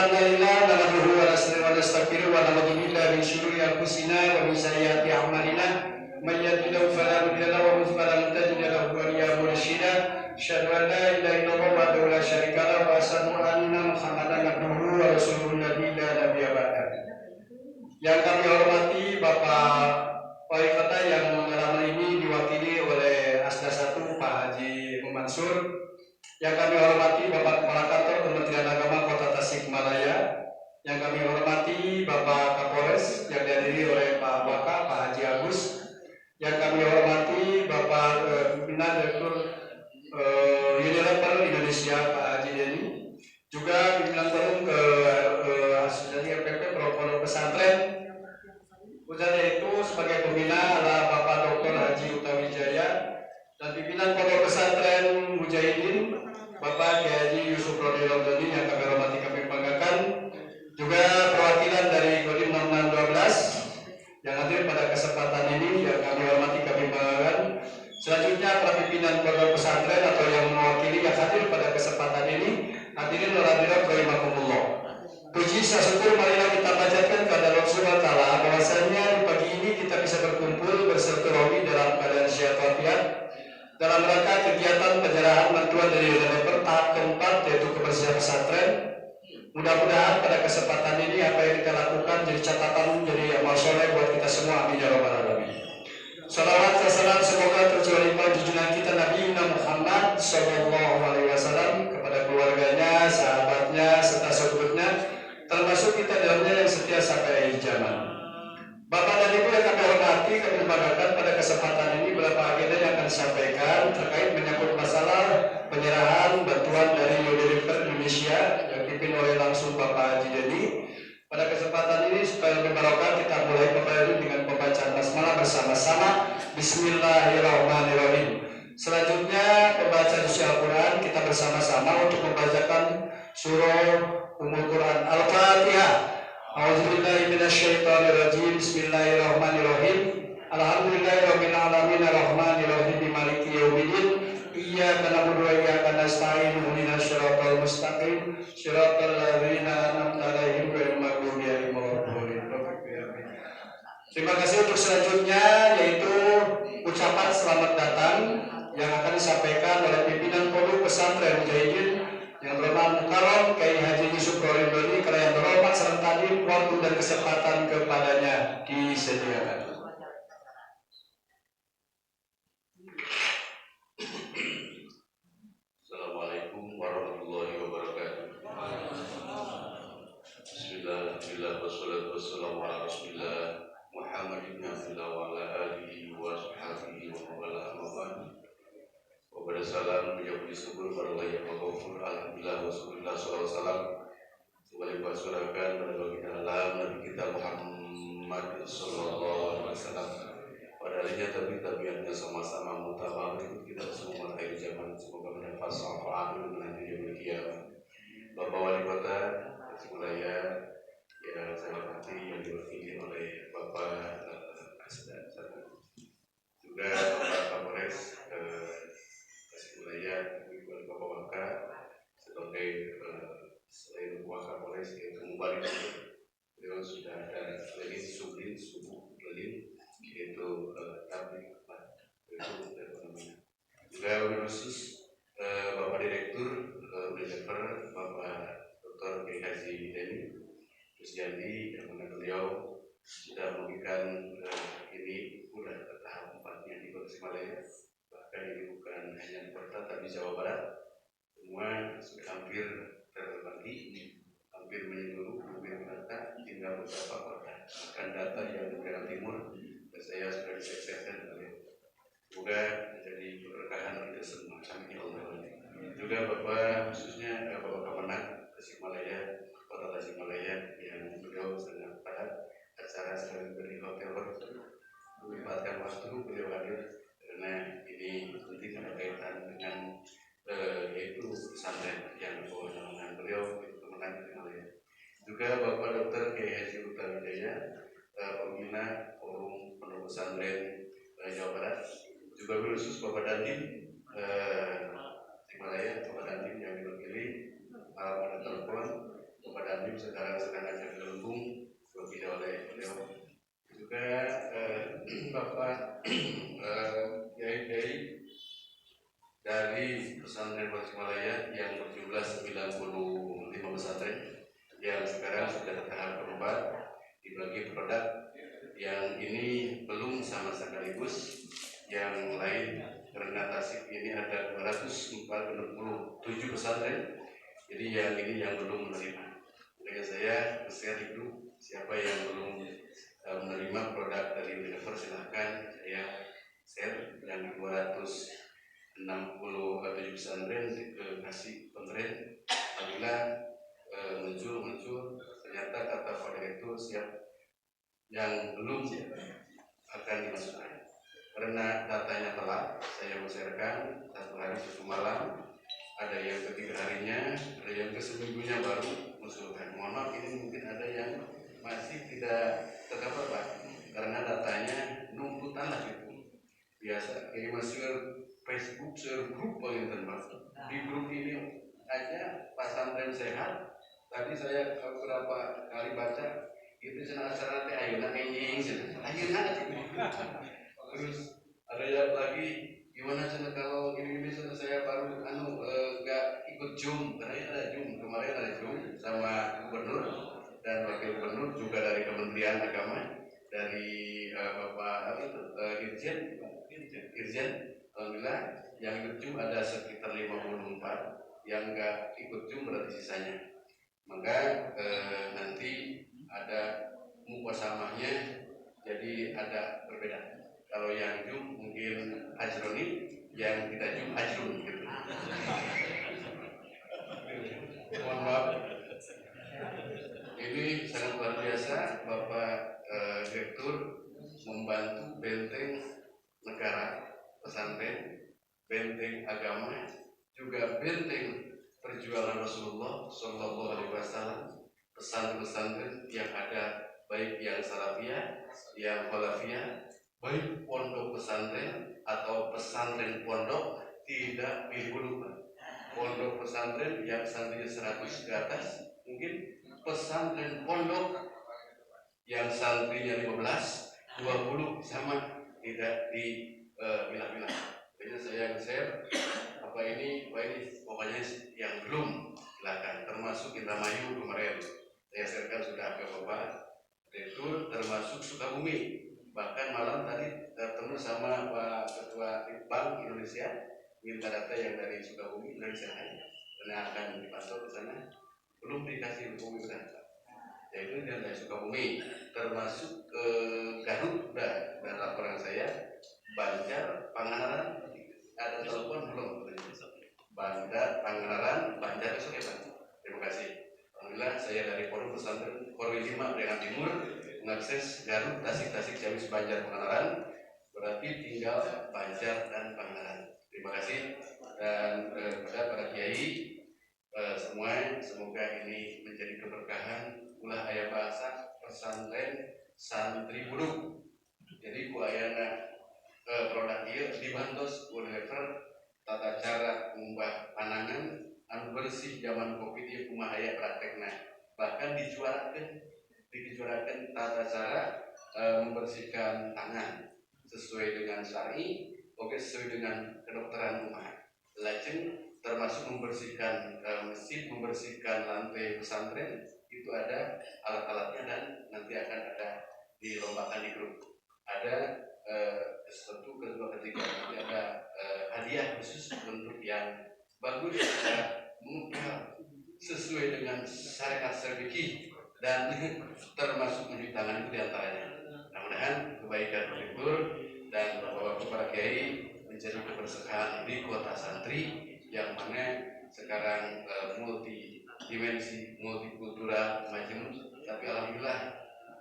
alhamdulillah nahmaduhu wa nastaghfiruh wa na'udzu billahi min syururi anfusina wa min sayyiati a'malina may yahdihillahu fala mudilla lahu wa man yudlil fala tajida lahu waliyyan mursyida asyhadu an la ilaha illallah wahdahu la syarika lahu wa asyhadu anna muhammadan abduhu wa rasuluhu la nabiyya ba'da. Yang kami hormati Bapak Wali Kota yang dalam ini diwakili oleh Asda 1 Pak Haji Mansur. Yang kami hormati Bapak Kepala Kantor Kementerian Agama Kota Tasikmalaya. Yang kami hormati Bapak Kapolres yang dihadiri oleh Pak Waka, Pak Haji Agus. Yang kami hormati Bapak Pimpinan Direktur Unilever Indonesia Pak Haji Deni. Juga pimpinan forum ke asosiasi FPP Pondok Pesantren. Kemudian itu sebagai pembina adalah Bapak Dr. Haji Utawijaya dan pimpinan Pondok Pesantren Mujahidin Bapak Kiai Haji Yusuf Rodi Ramdhani yang kami hormati, kami banggakan. Juga perwakilan dari Kodim 6612 yang hadir pada kesempatan ini yang kami hormati, kami banggakan. Selanjutnya para pimpinan Pondok Pesantren atau yang mewakili yang hadir pada kesempatan ini, hadirin hadirat rahimakumullah. Puji syukur marilah kita panjatkan kepada Allah Subhanahu wa taala bahwasanya di pagi ini kita bisa berkumpul bersilaturahmi dalam keadaan sehat walafiat dalam rangka kegiatan penyerahan bantuan dari Unilever tahap keempat yaitu kebersihan pesantren. Mudah-mudahan pada kesempatan ini apa yang kita lakukan jadi catatan, jadi amal soleh buat kita semua. Amin ya rabbal alamin. Salawat dan salam semoga tercurah junjungan kita Nabi Muhammad Sallallahu Alaihi Wasallam kepada keluarganya, sahabatnya, serta sahabatnya, termasuk kita dalamnya yang setia sampai akhir zaman. Bapak dan Ibu yang kami hormati, kami banggakan pada kesempatan ini beberapa agenda yang akan disampaikan terkait menyangkut masalah penyerahan bantuan dari Unilever Indonesia yang dipimpin oleh langsung Bapak Haji Deni. Pada kesempatan ini supaya lebih barokah kita mulai kembali dengan pembacaan basmalah bersama-sama. Bismillahirrahmanirrahim. Selanjutnya pembacaan suci Al-Quran kita bersama-sama untuk membacakan surah Ummul Quran Al-Fatihah. A'udzubillahi minasyaitonirrajim. Bismillahirrahmanirrahim. Alhamdulillahirabbil alamin arrahmanirrahim maliki yaumiddin. Iyyaka na'budu wa iyyaka nasta'in. Ihdinas siratal mustaqim. Shiratal ladzina an'amta 'alaihim ghairil maghdubi 'alaihim waladdallin. Terima kasih. Untuk selanjutnya yaitu ucapan selamat datang yang akan disampaikan oleh pimpinan Pondok Pesantren Mujahidin yang berhormat Mukarram Kiai Haji Yusuf Rodi Ramdhani, karena yang terhormat serta hadir waktu dan kesempatan kepadanya disediakan. Assalamualaikum warahmatullahi wabarakatuh. Bismillah, wassalatu wassalamu ala rasulillah Muhammad ibn Abdullah wa ala alihi wa sahbihi wa mawala amman. Wabarakatuh. Salam menjadi syukur pada Allah yang Maghfur. Alhamdulillah wassallallahu alaihi wasallam. Kembali bersyukurkan pada baginda alam Nabi kita Muhammad sallallahu alaihi wasallam. Padahal tabiatnya sama-sama mutabak kita semua akhir zaman. Semoga mendapat syafaat nanti di yaumil qiyamah. Bapak Wali Kota Tasikmalaya yang saya hormati, yang diwakili oleh Bapak Asda 1, juga Bapak Kapolres Tasikmalaya, Bapak Waka sebagai selain Waka Kapolres yaitu Mubalik, beliau sudah ada lagi sublin yaitu tablik itu namanya. Juga khusus Bapak Direktur Unilever Bapak Dr. Kiai Haji Deni Rusdiandi, yang mana beliau sudah memberikan ini sudah tahap 4-nya di Kota Tasikmalaya. Bahkan ini bukan hanya di Kota tapi Jawa Barat semua sudah hampir terbagi, hampir menyeluruh, hampir merata, tinggal beberapa kota. Bahkan data yang di Jawa Timur saya sudah diselesaikan oleh, semoga menjadi keberkahan kita semua. Amin ya Allah. Juga Bapak khususnya Bapak Kemenag Tasikmalaya, Kota Tasikmalaya, yang beliau sangat pada acara sekali beri hotel menyempatkan waktu beliau hadir karena ini penting berkaitan dengan yaitu pesantren yang kewenangan beliau itu Kemenag Tasikmalaya. Juga Bapak Dr. Kiai Haji Utawijaya, pembina forum Pondok Pesantren Jawa Barat. Juga khusus Bapak Dandim Tasikmalaya, Bapak Dandim yang diwakili pada telepon Bapak Dandim sekarang sedang ada gelembung diwakili oleh beliau juga Bapak Kiai dari pesantren Tasikmalaya yang berjumlah 95 pesantren yang sekarang sudah tahap keempat dibagi produk yang ini belum sama sekaligus yang lain karena Tasik ini ada 247 pesantren jadi yang ini yang belum menerima. Jadi saya share itu siapa yang belum menerima produk dari Unilever silahkan saya share yang 267 pesantren dikasih pesantren apabila muncul ternyata kata pada itu siap yang belum akan dimasukkan karena datanya telat saya sharekan 1 hari 1 malam ada yang ketiga harinya ada yang seminggunya baru mengusulkan mohon maaf ini mungkin ada yang masih tidak tercover Pak karena datanya numputan lah itu biasa ini masuk Facebook share grup penginten Pak di grup ini aja pesantren sehat tadi saya beberapa kali baca itu acara teh ayeuna enjing ayeuna terus ada yang lagi gimana sih kalau gini saya baru nggak ikut Zoom karena ada Zoom kemarin ada Zoom sama gubernur dan wakil gubernur juga dari Kementerian Agama dari Bapak Irjen alhamdulillah yang ikut Zoom ada sekitar 54 yang nggak ikut Zoom berarti sisanya maka nanti ada mukosamahnya jadi ada berbeda kalau yang Zoom mungkin Ajroni yang tidak Zoom Ajrun gitu. Mohon maaf ini sangat luar biasa Bapak Direktur membantu benteng negara pesantren benteng agama juga benteng perjuangan Rasulullah Shallallahu Alaihi Wasallam pesantren-pesantren yang ada baik yang salafiyah yang khalafiyah baik pondok pesantren atau pesantren pondok tidak pilih bulu pondok pesantren yang santrinya 100 ke atas mungkin pesantren pondok yang santrinya 15 20 sama tidak dipilah-pilah jadi saya share apa ini pokoknya yang belum silakan termasuk Indramayu kemarin saya sharekan sudah ke Bapak Direktur termasuk Sukabumi bahkan malam tadi bertemu sama Pak Ketua Bank Indonesia minta data yang dari Sukabumi dari sana karena akan dipantau ke sana belum dikasih Sukabumi berapa yaitu yang dari Sukabumi termasuk ke Garut dan laporan saya Banjar Pangandaran ada telepon belum Banjar Pangandaran Banjar besok ya Pak terima kasih alhamdulillah saya dari Forum Pesantren Korwil 5 dengan Timur mengakses Garut, Tasik, Ciamis, Banjar, Pangandaran berarti tinggal Banjar dan Pangandaran. Terima kasih dan kepada para kiai semua semoga ini menjadi keberkahan ulah aya bahasa pesantren santri buruk. Jadi ku ayana produk ieu dibantos Unilever tata cara ngumbah panangan anu bersih zaman Covid ieu kumaha aya praktekna bahkan dijuarakeun tata cara membersihkan tangan sesuai dengan syar'i, oke sesuai dengan kedokteran umat. Lajeng termasuk membersihkan masjid, membersihkan lantai pesantren itu ada alat-alatnya dan nanti akan ada dilombakan di grup. Ada satu kedua ketiga nanti ada hadiah khusus untuk yang bagus sesuai dengan syariat fikih dan termasuk mencuci tangan itu diantaranya. Mudah-mudahan kebaikan berlibur dan bapak-bapak para kiai menjadi kebersihan di kota santri yang mana sekarang multi dimensi, multikultural macam, tapi alhamdulillah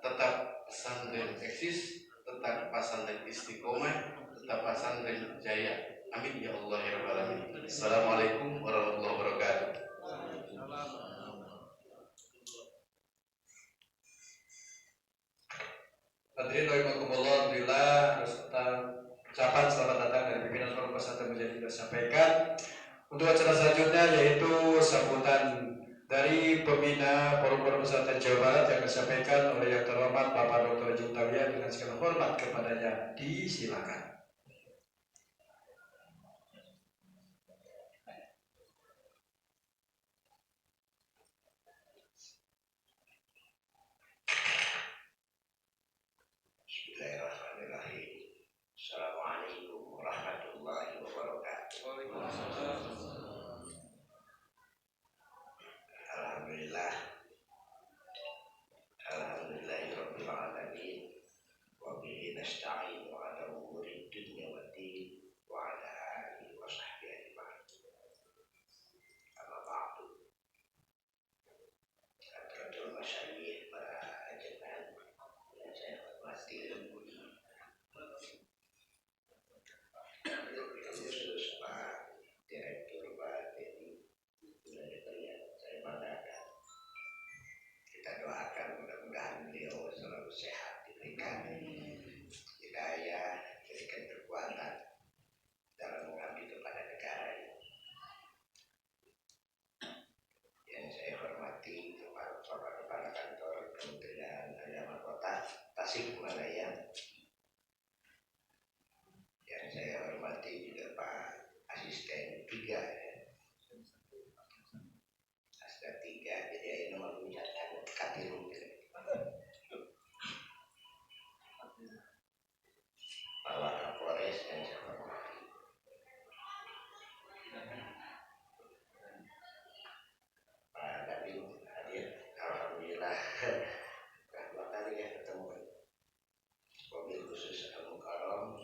tetap pesantren eksis, tetap pesantren istiqomah, tetap pesantren jaya. Amin ya Allah ya Rabbal alamin. Assalamualaikum warahmatullahi wabarakatuh. Hadirin rahimakumullah, alhamdulillah ucapan selamat datang dari pimpinan Forum Pesantren Menjadi disampaikan. Untuk acara selanjutnya yaitu sambutan Dari pembina Forum Pondok Pesantren Jawa Barat yang disampaikan oleh yang terhormat Bapak Dr. Jumtawiyah dengan segala hormat kepadanya, disilakan. Bismillahirrahmanirrahim. Assalamualaikum warahmatullahi wabarakatuh. Alhamdulillah. Alhamdulillahirabbil alamin. Wa bihi nasta'in ala umuri dunya waddin wa ala alihi wa sahbihi ajma'in. Amma ba'du. Hadratul masyayikh para ajnab yang saya hormati dan mulia. Khusus Pak Direktur Pak Teddy Gunadharma, saya banggakan. Kita doakan mudah-mudahan beliau selalu sehat, diberikan hidayah, diberikan kekuatan dalam mengabdi kepada negara ini. Yang saya hormati kepala kantor Kementerian Agama Kota Tasikmalaya. Yang saya hormati juga Pak Asisten 3 ya. Asisten 3, jadi ini nomor ucapan katirum Bapak Kapolres yang saya hormati. Pak Dadim hadir, alhamdulillah. Dua kali ya ketemu. Mobil khusus Al-Mukarram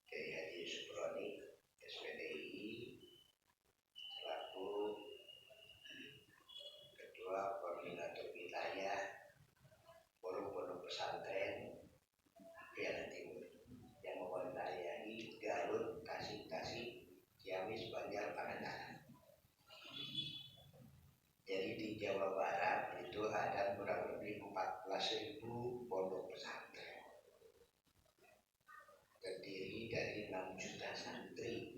Kiai Haji Suproni SPDI selaku Ketua Koordinator Wilayah Forum Pondok Pesantren Piana Timur yang mewadayahi Garut, Tasik, Ciamis, Banjar, Pangandaran. Jadi di Jawa Barat itu ada kurang lebih 14.000 pondok pesantren, terdiri dari 6 juta santri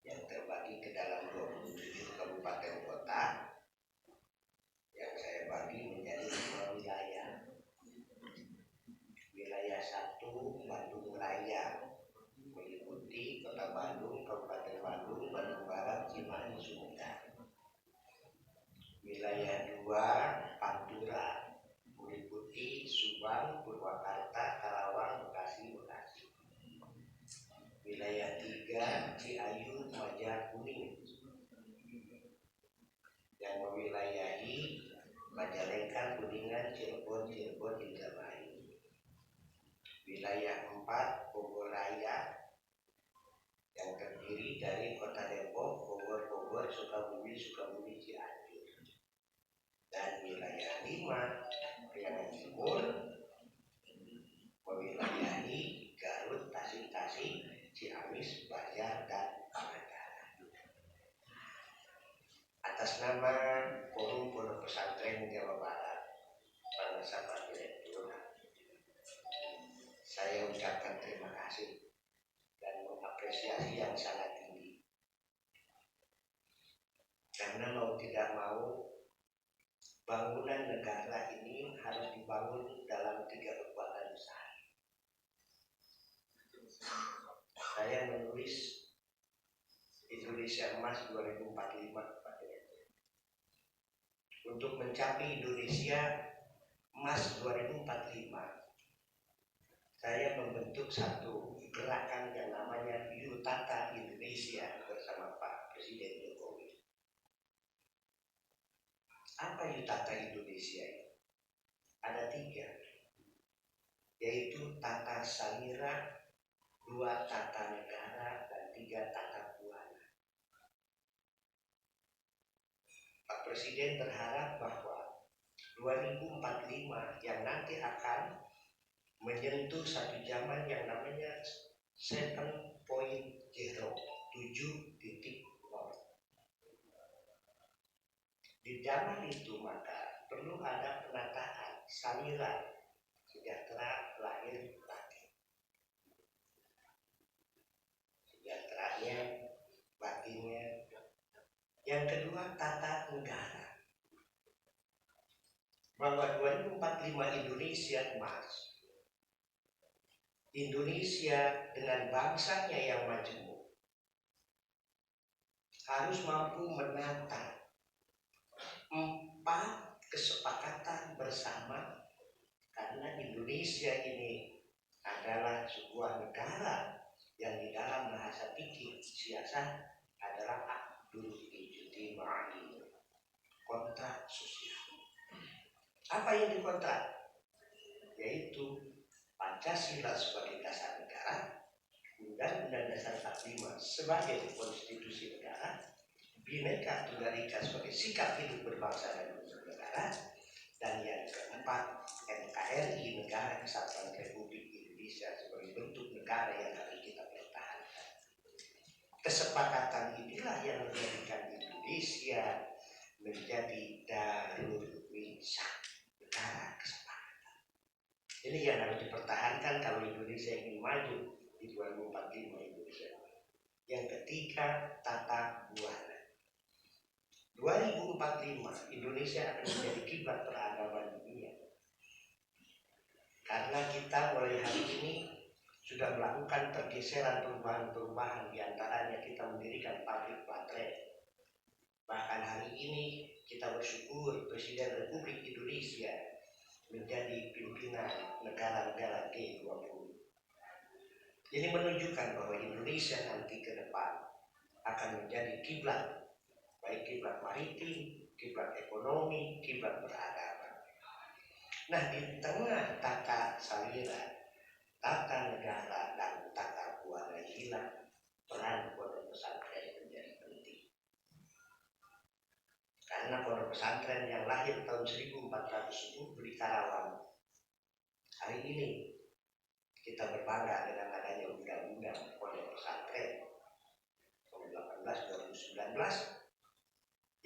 yang terbagi ke dalam 27 kabupaten kota yang saya bagi menjadi 2 wilayah. Wilayah 1 Bandung Raya meliputi Kota Bandung, Kabupaten Bandung, Bandung Barat, Cimahi, Sumedang. Wilayah 2 Pantura meliputi Subang, Purwakarta, Karawang, Bekasi. Wilayah 3 Ciayu, Maja, Kuning yang mewilayahi Majalengka, Kuningan, Cirebon, Indramayu. Wilayah 4 Bogor Raya yang terdiri dari Kota Depok, Bogor, Sukabumi, Cianjur. Dan wilayah 5 Priangan Timur mewilayahi Garut, Tasik, Ciamis, Banjar, dan Pangandaran. Atas nama Forum Pondok Pesantren Jawa Barat, Pak Direktur, saya ucapkan terima kasih dan mengapresiasi yang sangat tinggi. Karena mau tidak mau, bangunan negara ini harus dibangun dalam 3 kekuatan besar. Saya menulis Indonesia Emas 2045 Pak Direktur. Untuk mencapai Indonesia Emas 2045, saya membentuk satu gerakan yang namanya Yutata Indonesia bersama Pak Presiden Jokowi. Apa Yutata Indonesia ini? Ada 3, yaitu tata salira, 2 tata negara, dan 3 tata buana. Pak Presiden berharap bahwa 2045 yang nanti akan menyentuh satu zaman yang namanya 7.0, 7.0. Di zaman itu maka perlu ada penataan salira sejahtera lahir batin. Sejahteranya, batinnya Yang kedua, tata negara. Bahwa 2045 Indonesia emas. Indonesia dengan bangsanya yang majemuk harus mampu menata 4 kesepakatan bersama, karena Indonesia ini adalah sebuah negara yang di dalam bahasa fikih siasat adalah akdul ijtimai, kontrak sosial. Apa yang dikontrak? Yaitu Pancasila sebagai dasar negara, Undang-Undang Dasar 45 sebagai konstitusi negara, Bhinneka Tunggal Ika sebagai sikap hidup berbangsa dan bernegara, dan yang keempat NKRI, Negara Kesatuan Republik Indonesia sebagai bentuk negara yang harus kita pertahankan. Kesepakatan inilah yang menjadikan Indonesia menjadi darul misah, negara kesepakatan. Ini yang harus dipertahankan kalau Indonesia ingin maju di 2045 Indonesia. Yang ketiga, tata buana. 2045 Indonesia akan menjadi kiblat peradaban dunia. Karena kita mulai hari ini sudah melakukan pergeseran perubahan-perubahan, diantaranya kita mendirikan pabrik baterai. Bahkan hari ini kita bersyukur Presiden Republik Indonesia menjadi pimpinan negara-negara G20. Ini menunjukkan bahwa Indonesia nanti ke depan akan menjadi kiblat, baik kiblat maritim, kiblat ekonomi, kiblat peradaban. Nah, di tengah tata salira, tata negara, dan tata buana inilah peran pondok pesantren menjadi penting. Karena pondok pesantren yang lahir tahun 1410 di Karawang, hari ini kita berbangga dengan adanya undang-undang pondok pesantren tahun 18/2019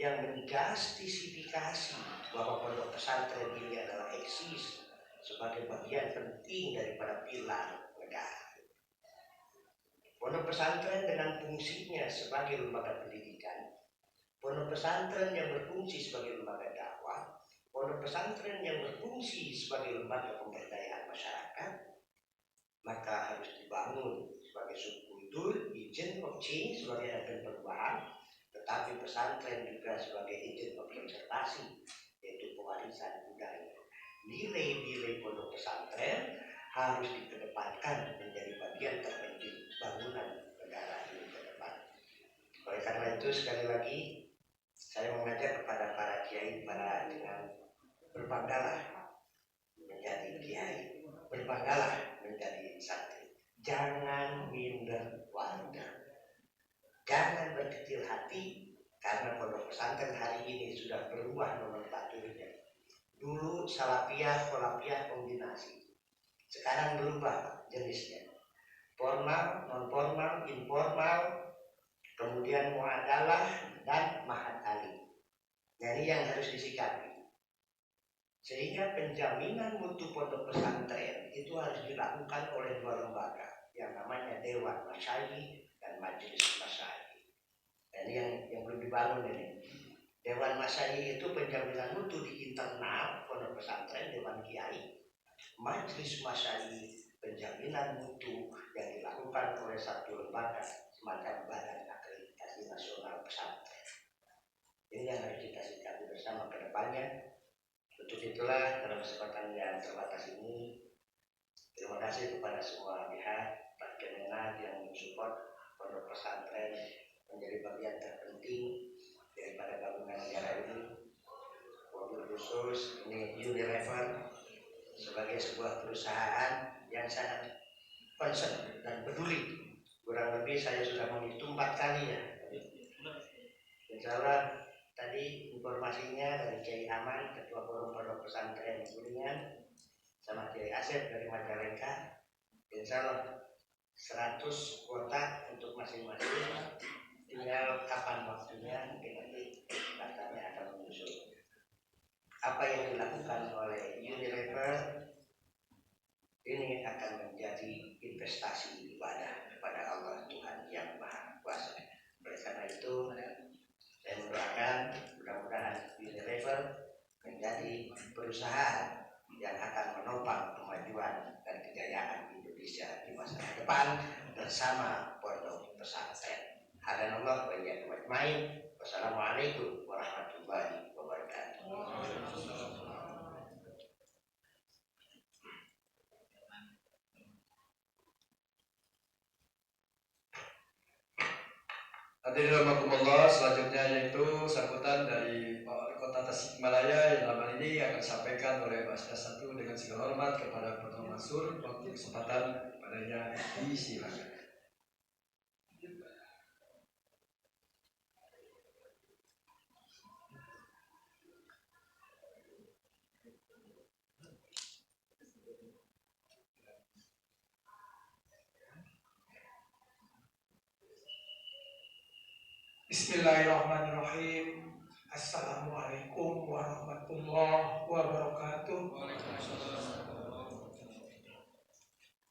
yang menjustifikasi bahwa pondok pesantren ini adalah eksis sebagai bagian penting daripada pilar negara. Pondok pesantren dengan fungsinya sebagai lembaga pendidikan, pondok pesantren yang berfungsi sebagai lembaga dakwah, pondok pesantren yang berfungsi sebagai lembaga pemberdayaan masyarakat, maka harus dibangun sebagai subkultur, agent of change sebagai agen perubahan, tetapi pesantren juga sebagai agent of konservasi, yaitu pewarisan budaya. Nilai-nilai pondok pesantren harus dikedepankan menjadi bagian terpenting bangunan negara ini ke depan. Oleh karena itu, sekali lagi saya mengajak kepada para kiai, para dengan berbanggalah menjadi kiai, berbanggalah menjadi santri. Jangan minder warga, jangan berkecil hati, karena pondok pesantren hari ini sudah berubah nomenklaturnya. Dulu salafiyah, kholafiyah kombinasi, sekarang berubah jenisnya, formal, non formal, informal, kemudian muadalah dan mahat alim. Jadi yang harus disikapi, sehingga penjaminan mutu pondok pesantren itu harus dilakukan oleh 2 lembaga, yang namanya Dewan Masyayikh dan Majelis Masyayikh. Ini yang belum dibangun ini. Dewan Masyayikh itu penjaminan mutu di internal pondok pesantren, Dewan Kiai. Majelis Masyayikh penjaminan mutu yang dilakukan oleh satu lembaga semacam Badan Akreditasi Nasional Pesantren. Ini yang harus kita sikapi bersama ke depannya. Untuk itulah dalam kesempatan yang terbatas ini, terima kasih kepada semua pihak, Pak Kemenag yang mensupport pondok pesantren menjadi bagian terpenting daripada bangunan negara ini. Wabil khusus ini Unilever sebagai sebuah perusahaan yang sangat concern dan peduli. Kurang lebih saya sudah menghitung 4 kali ya. Insya Allah tadi informasinya dari Kiai Aman, Ketua Forum Pondok Pesantren Kuningan, sama Kiai Asep dari Majalengka. Insya Allah 100 kuota untuk masing-masing. Tinggal kapan waktunya, mungkin nanti datanya akan menyusul. Apa yang dilakukan oleh Unilever ini akan menjadi investasi ibadah kepada Allah Tuhan yang Maha Kuasa. Oleh karena itu, saya perusahaan yang akan menopang kemajuan dan kejayaan Indonesia di masa depan bersama pondok pesantren. Hadanallah wa iyyakum ajmain. Wassalamualaikum warahmatullahi wabarakatuh. Hadirin rahimakumullah, selanjutnya yaitu sambutan dari Pak Wali Kota Tasikmalaya yang dalam hal ini akan disampaikan oleh Pak Satu dengan segala hormat kepada Pak Mansur. Waktu kesempatan padanya disilakan. Bismillahirrahmanirrahim. Assalamualaikum warahmatullahi wabarakatuh.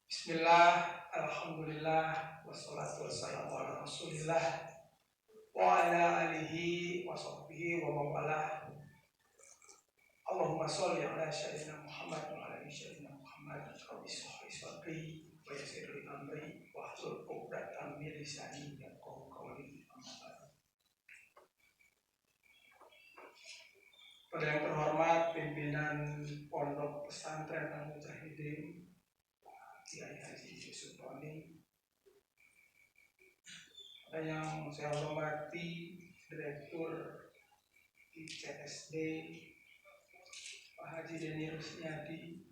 Bismillah, alhamdulillah, wassalatu wassalamu ala rasulillah wa ala alihi wa sahbihi wa mawalah. Allahumma sholli ala sayyidina Muhammad wa ala ali sayyidina Muhammad. Rabbi shrah li sadri wa yassir li amri wa hlul 'uqdatam min lisani yafqahu qawli. Pada yang terhormat pimpinan Pondok Pesantren Al-Mujahidin Kiai Haji Yusuf Roni, pada yang saya hormati Direktur ICSD Pak Haji Deni Rusniadi,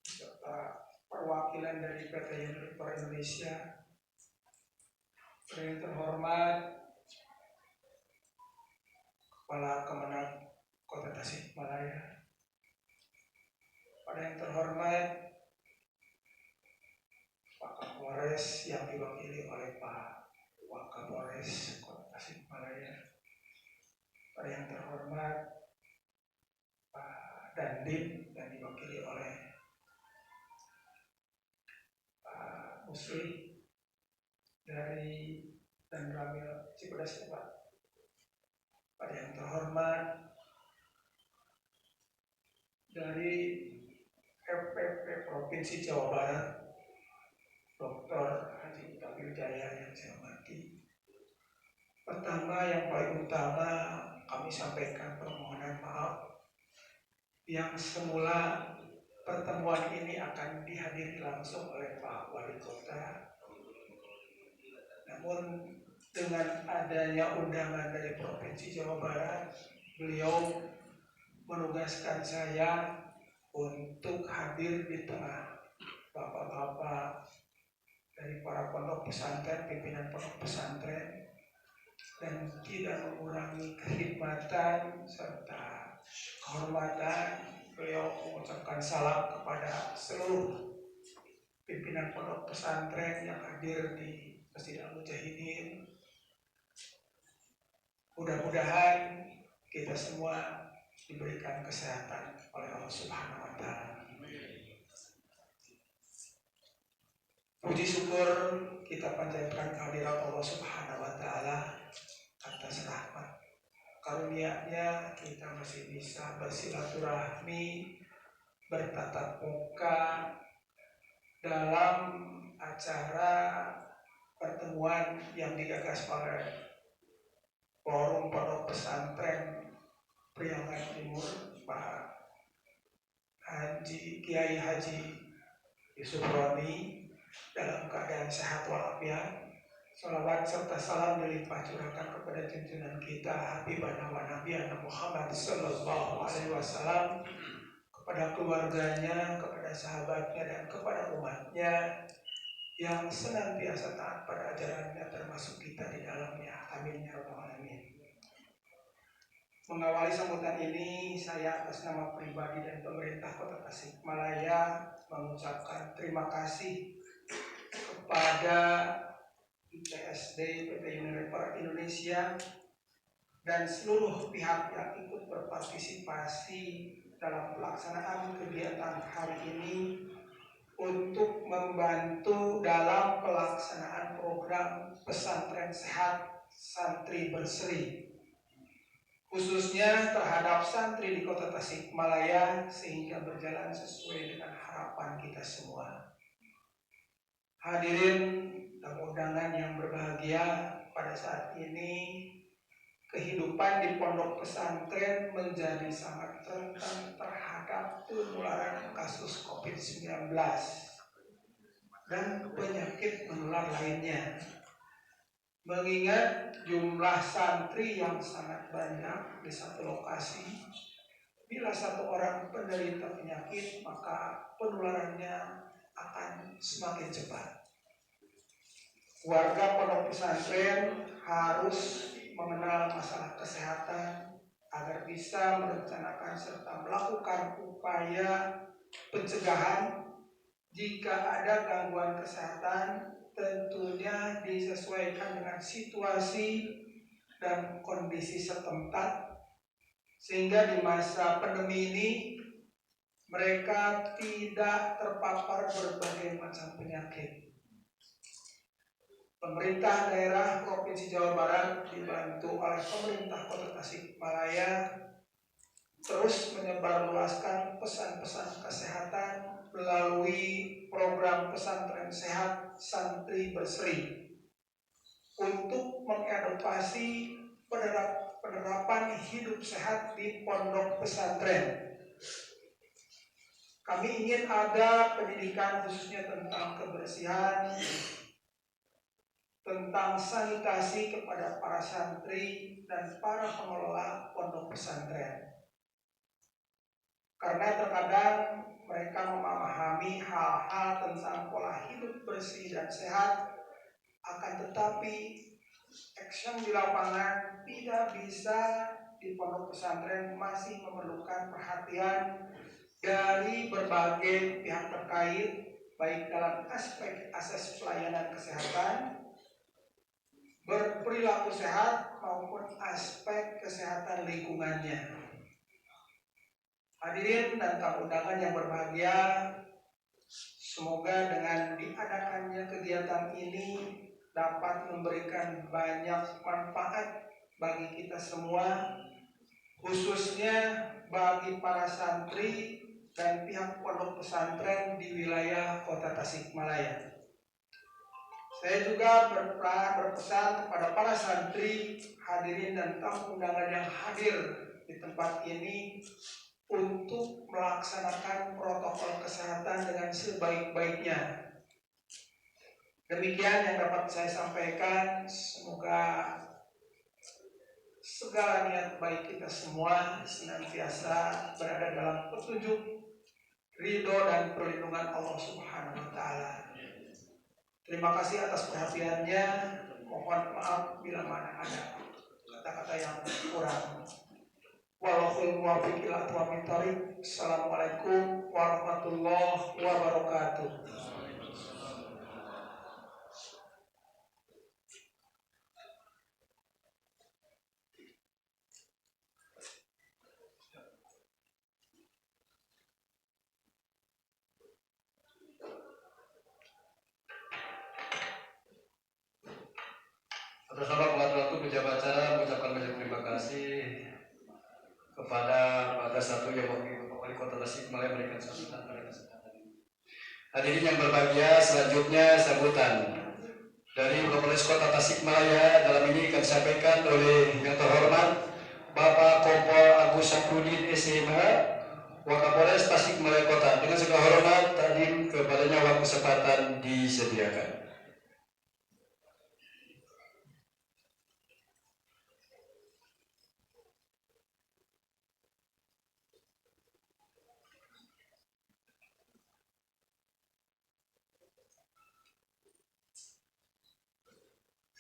serta perwakilan dari PT Unilever Indonesia, pada yang terhormat Kepala Kemenag Kota Tasikmalaya, pada yang terhormat Pak Kapolres yang diwakili oleh Pak Wakapolres Kota Tasikmalaya, pada yang terhormat Pak Dandim yang diwakili oleh Pak Musri dari Dan Ramil Cipedas, Pak. Pada yang terhormat dari FPP Provinsi Jawa Barat, Dr. Haji Utapi Wijaya yang saya hormati. Pertama, yang paling utama kami sampaikan permohonan maaf yang semula pertemuan ini akan dihadiri langsung oleh Pak Wali Kota. Namun dengan adanya undangan dari Provinsi Jawa Barat, beliau menugaskan saya untuk hadir di tengah bapak-bapak dari para pondok pesantren, pimpinan pondok pesantren, dan tidak mengurangi kekhidmatan serta kehormatan. Beliau mengucapkan salam kepada seluruh pimpinan pondok pesantren yang hadir di Masjid Al-Mujahidin. Mudah-mudahan kita semua diberikan kesehatan oleh Allah Subhanahu wa Ta'ala. Puji syukur kita panjatkan kehadirat Allah Subhanahu wa Ta'ala atas rahmat karunia-Nya kita masih bisa bersilaturahmi, bertatap muka dalam acara pertemuan yang digagas oleh Forum Pondok Pesantren Priangan Timur, Pak Kiai Haji Yusuf Roni, dalam keadaan sehat walafiat. Salawat serta salam dilimpah curahkan kepada junjungan kita Habibana wa Nabiyana Muhammad sallallahu alaihi wasallam, kepada keluarganya, kepada sahabatnya, dan kepada umatnya yang senantiasa taat pada ajarannya, termasuk kita di dalamnya. Amin ya rabbal alamin. Mengawali sambutan ini, saya atas nama pribadi dan pemerintah Kota Tasikmalaya mengucapkan terima kasih kepada ICSD PT Unilever Indonesia dan seluruh pihak yang ikut berpartisipasi dalam pelaksanaan kegiatan hari ini untuk membantu dalam pelaksanaan program pesantren sehat santri berseri, khususnya terhadap santri di Kota Tasikmalaya sehingga berjalan sesuai dengan harapan kita semua. Hadirin dan undangan yang berbahagia, pada saat ini kehidupan di pondok pesantren menjadi sangat rentan terhadap penularan kasus COVID-19 dan penyakit menular lainnya. Mengingat jumlah santri yang sangat banyak di satu lokasi, bila satu orang penderita penyakit, maka penularannya akan semakin cepat. Warga pondok pesantren harus mengenal masalah kesehatan agar bisa merencanakan serta melakukan upaya pencegahan jika ada gangguan kesehatan, tentunya disesuaikan dengan situasi dan kondisi setempat, sehingga di masa pandemi ini mereka tidak terpapar berbagai macam penyakit. Pemerintah daerah Provinsi Jawa Barat dibantu oleh pemerintah Kota Tasikmalaya terus menyebarluaskan pesan-pesan kesehatan melalui program pesantren sehat Santri Berseri untuk mengedukasi penerapan hidup sehat di pondok pesantren. Kami ingin ada pendidikan khususnya tentang kebersihan, tentang sanitasi kepada para santri dan para pengelola pondok pesantren. Karena terkadang mereka memahami hal-hal tentang pola hidup bersih dan sehat, akan tetapi action di lapangan tidak bisa di pondok pesantren, masih memerlukan perhatian dari berbagai pihak terkait, baik dalam aspek asas pelayanan kesehatan, berperilaku sehat, maupun aspek kesehatan lingkungannya. Hadirin dan tamu undangan yang berbahagia, semoga dengan diadakannya kegiatan ini dapat memberikan banyak manfaat bagi kita semua, khususnya bagi para santri dan pihak pondok pesantren di wilayah Kota Tasikmalaya. Saya juga berpesan kepada para santri, hadirin dan tamu undangan yang hadir di tempat ini untuk melaksanakan protokol kesehatan dengan sebaik-baiknya. Demikian yang dapat saya sampaikan. Semoga segala niat baik kita semua senantiasa berada dalam petunjuk, ridho dan perlindungan Allah Subhanahu wa Ta'ala. Terima kasih atas perhatiannya. Mohon maaf bila mana ada kata-kata yang kurang. Wallahul muwaffiq ila aqwamit thoriq. Assalamualaikum warahmatullahi wabarakatuh. Atas nama pengatur waktu pejabat acara mengucapkan banyak terima kasih kepada Pak Satu yang mewakili Bapak Wali Kota Tasikmalaya memberikan sambutan pada kesempatan ini. Hadirin yang berbahagia, selanjutnya sambutan dari Kapolres Kota Tasikmalaya dalam ini akan disampaikan oleh yang terhormat Bapak Kompol Agus Sakrudin SMH, Wakapolres Tasikmalaya Kota. Dengan segala hormat tadi kepadanya waktu kesempatan disediakan.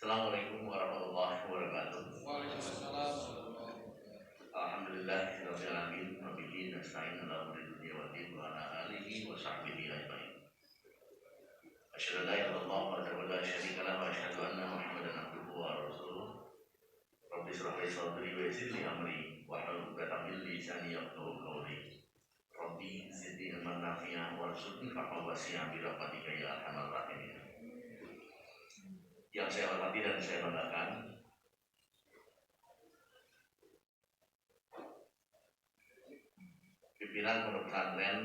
Assalamualaikum warahmatullahi wabarakatuh. Alhamdulillahirabbil alamin wa bihi nasta'in ala umuri dunya wa din wa ala alihi wa sahbihi ajmain. Asyhadu an la ilaha illallah wa la syarika lahu wa asyhadu anna Muhammadan abduhu wa rasuluh. Rabbi shrah li sadri wa yassir li amri wa hlul 'uqdatam min lisani yafqahu qawli. Rabbi zidni ilman nafi'an warzuqni fahman wasi'an bi rahmatika ya arhamar rahimin. Yang saya hormati dan saya banggakan, pimpinan pondok pesantren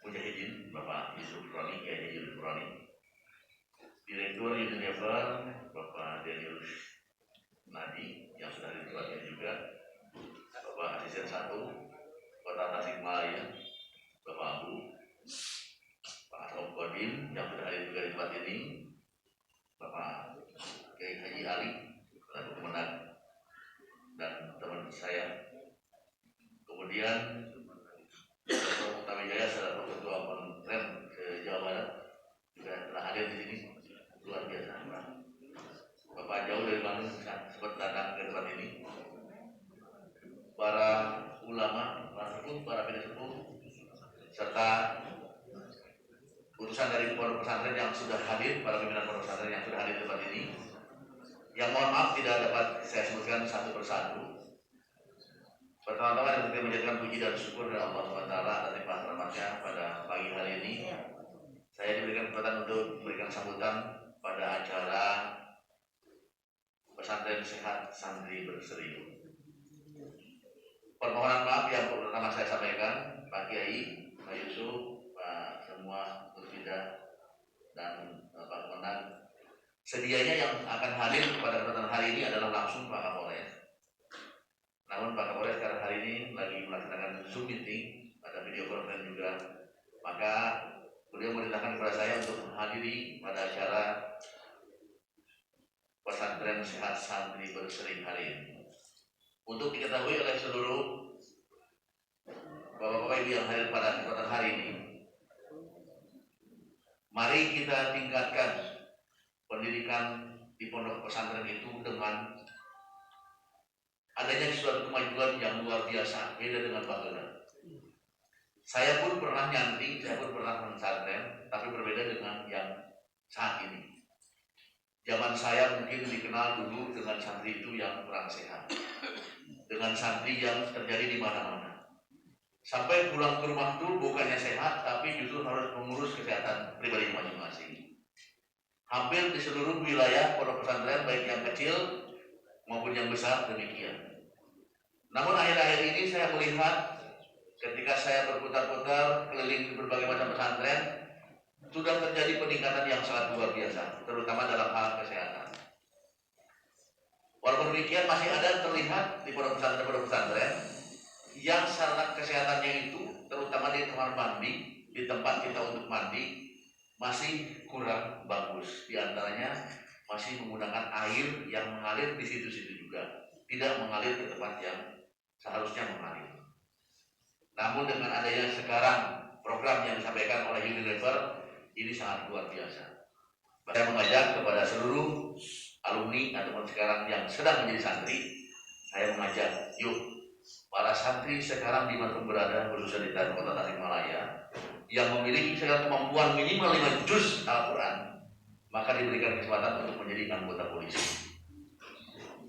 Mujahidin Bapak Yusuf Roni, Kiai Yusuf Roni, Direktur Unilever Bapak Denius Nadi yang sudah dibuatnya juga, Bapak Asisten 1 Kota Tasikmalaya Bapak Abu, Pak Atom Kodim yang sudah hadir juga di tempat ini, Bapak Kiai Haji Ali selaku Kemenang dan teman saya, kemudian Dr. Muktawijaya selaku Ketua Konrem Jawa Barat juga telah hadir di sini, luar biasa. Bapak jauh dari Bandung sempat datang ke tempat ini. Para ulama, para sepuh, para pesepuh, serta utusan dari pondok pesantren yang sudah hadir, para pimpinan pondok pesantren yang sudah hadir di tempat ini, yang mohon maaf tidak dapat saya sebutkan satu persatu. Pertama-tama kita menjadikan puji dan syukur kepada Allah SWT atas limpahan rahmatnya pada pagi hari ini. Saya diberikan kesempatan untuk memberikan sambutan pada acara pesantren sehat santri berseri. Permohonan maaf yang pertama saya sampaikan, Pak Kiai, Pak Yusuf, Pak semua Mursyida dan Pak Kemenang. Sedianya yang akan hadir pada kesempatan hari ini adalah langsung Pak Kapolres. Namun Pak Kapolres sekarang hari ini lagi melaksanakan Zoom meeting, ada video conference juga. Maka beliau memerintahkan kepada saya untuk menghadiri pada acara pesantren sehat santri berseri hari ini. Untuk diketahui oleh seluruh Bapak-Bapak Ibu yang hadir pada kesempatan hari ini, mari kita tingkatkan pendidikan di pondok pesantren itu dengan adanya suatu kemajuan yang luar biasa, beda dengan Baghdad. Saya pun pernah nyantri, saya pun pernah pesantren, tapi berbeda dengan yang saat ini. Zaman saya mungkin dikenal dulu dengan santri itu yang kurang sehat, dengan santri yang terjadi di mana-mana. Sampai pulang ke rumah itu bukannya sehat, tapi justru harus mengurus kesehatan pribadi masing-masing. Hampir di seluruh wilayah pondok pesantren, baik yang kecil maupun yang besar demikian. Namun akhir-akhir ini saya melihat ketika saya berputar-putar keliling berbagai macam pesantren, sudah terjadi peningkatan yang sangat luar biasa, terutama dalam hal kesehatan. Walaupun demikian masih ada terlihat di pondok pesantren yang sarana kesehatannya itu, terutama di kamar mandi, di tempat kita untuk mandi, masih kurang bagus. Di antaranya masih menggunakan air yang mengalir di situ-situ juga, tidak mengalir ke tempat yang seharusnya mengalir. Namun dengan adanya sekarang program yang disampaikan oleh Unilever ini sangat luar biasa. Saya mengajak kepada seluruh alumni ataupun sekarang yang sedang menjadi santri, saya mengajak, yuk para santri sekarang di mana berada, khususnya di Kota Tasikmalaya, yang memiliki segala kemampuan minimal 5 juz Al-Quran, maka diberikan kesempatan untuk menjadi anggota polisi.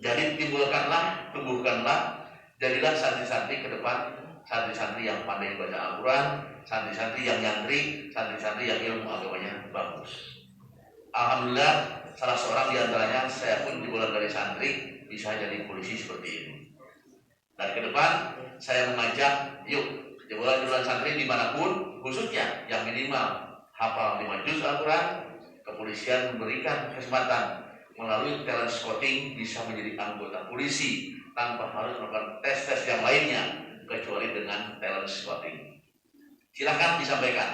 Jadi tumbuhkanlah, jadilah santri-santri ke depan, santri-santri yang pandai baca Al-Quran, santri-santri yang nyantri, santri-santri yang ilmu agamanya bagus. Alhamdulillah, salah seorang di antaranya, saya pun jebolan dari santri, bisa jadi polisi seperti ini. Dan ke depan, saya mengajak, yuk, jebolan-jebolan santri dimanapun, khususnya yang minimal hafal 5 juz Al-Quran, kepolisian memberikan kesempatan melalui talent scouting bisa menjadi anggota polisi tanpa harus melakukan tes-tes yang lainnya kecuali dengan talent scouting. Silakan disampaikan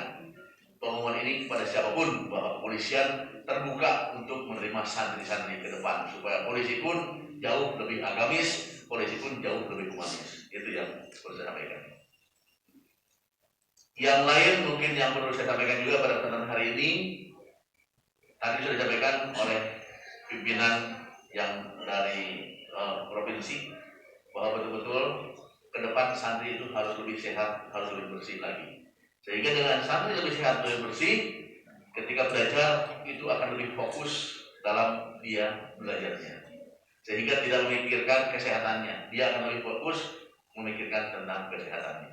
pengumuman ini kepada siapapun bahwa kepolisian terbuka untuk menerima santri-santri ke depan supaya polisi pun jauh lebih agamis, polisi pun jauh lebih humanis. Itu yang perlu saya sampaikan. Yang lain mungkin yang perlu saya sampaikan juga pada kesempatan hari ini, tadi sudah disampaikan oleh pimpinan yang dari provinsi bahwa betul-betul ke depan santri itu harus lebih sehat, harus lebih bersih lagi. Sehingga dengan santri lebih sehat, lebih bersih, ketika belajar itu akan lebih fokus dalam dia belajarnya. Sehingga tidak memikirkan kesehatannya, dia akan lebih fokus memikirkan tentang kesehatannya.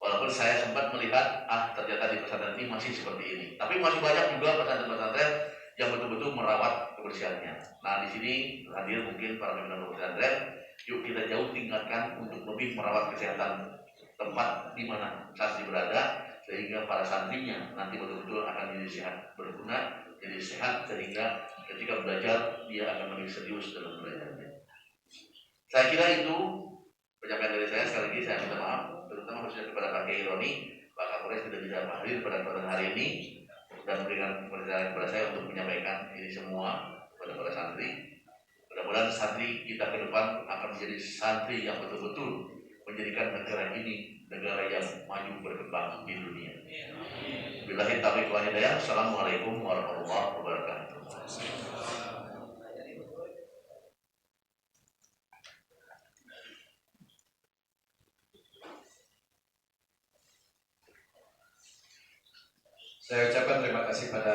Walaupun saya sempat melihat, ternyata di pesantren ini masih seperti ini. Tapi masih banyak juga pesantren-pesantren yang betul-betul merawat kebersihannya. Nah, di sini hadir mungkin para pimpinan pesantren Yuk kita jauh tingkatkan untuk lebih merawat kesehatan tempat di mana santri berada, sehingga para santrinya nanti betul-betul akan jadi sehat, berguna, jadi sehat, sehingga ketika belajar dia akan lebih serius dalam belajarnya. Saya kira itu penyampaian dari saya. Sekali lagi saya minta maaf, terutama khususnya kepada Pak Kiai Roni, Pak Kapolres tidak bisa hadir pada hari ini dan memberikan kepercayaan kepada saya untuk menyampaikan ini semua kepada para santri. Mudah-mudahan santri kita ke depan akan menjadi santri yang betul-betul menjadikan negara ini negara yang maju berkembang di dunia. Billahi taufiq wal hidayah. Assalamualaikum warahmatullahi wabarakatuh. Saya ucapkan terima kasih pada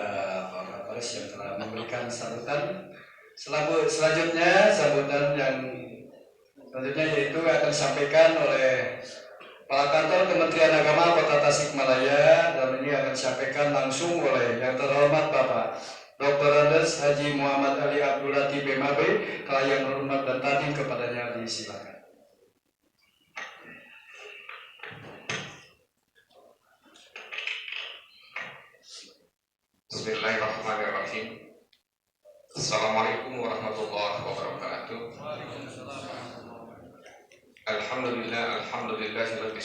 Pak Kapolres yang telah memberikan sambutan. Selanjutnya sambutan yang selanjutnya yaitu akan disampaikan oleh Kepala Kantor Kementerian Agama Kota Tasikmalaya, dan ini akan disampaikan langsung oleh yang terhormat Bapak Dr. Andes Haji Muhammad Ali Abdul Latif MAB. Kalau yang hormat dan tadi kepadanya disilakan. Bismillahirrahmanirrahim. Assalamualaikum warahmatullahi wabarakatuh. Alhamdulillahirabbil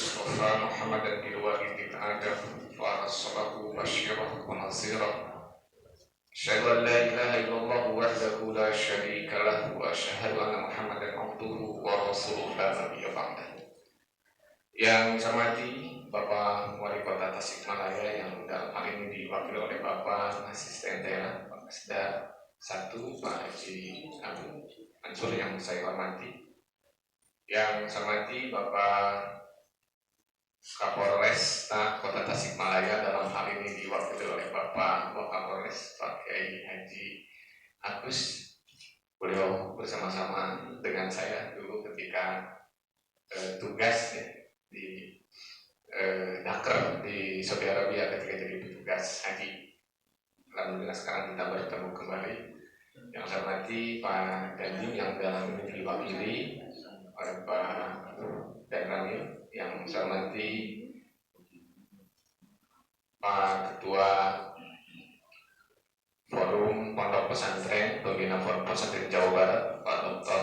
Muhammadan bil wahidil adab wa arsalahu basyiran wa nadhira. Asyhadu an la ilaha illallah wahdahu la syarika lahu wa asyhadu anna Muhammadan abduhu wa rasuluhu la nabiyya ba'dah. Yang saya hormati Bapak Wali Kota Tasikmalaya yang dalam hal ini diwakili oleh Bapak Asisten Daerah Pak Kasda 1 Pak Haji Abu Mansur yang saya hormati. Yang saya hormati Bapak Kapolres Kota Tasikmalaya, dalam hal ini diwakili oleh Bapak Wakapolres Pak Kiai Haji Agus. Beliau bersama-sama dengan saya dulu ketika tugas ya, di Dakar di Saudi Arabia ketika jadi petugas haji. Alhamdulillah sekarang kita bertemu kembali. Yang saya hormati Pak Dandim yang dalam ini diwakili oleh Pak Dan Ramil. Yang saya hormati Pak Ketua Forum Pondok Pesantren Pembina Forum Pesantren Jawa Barat Pak Dr.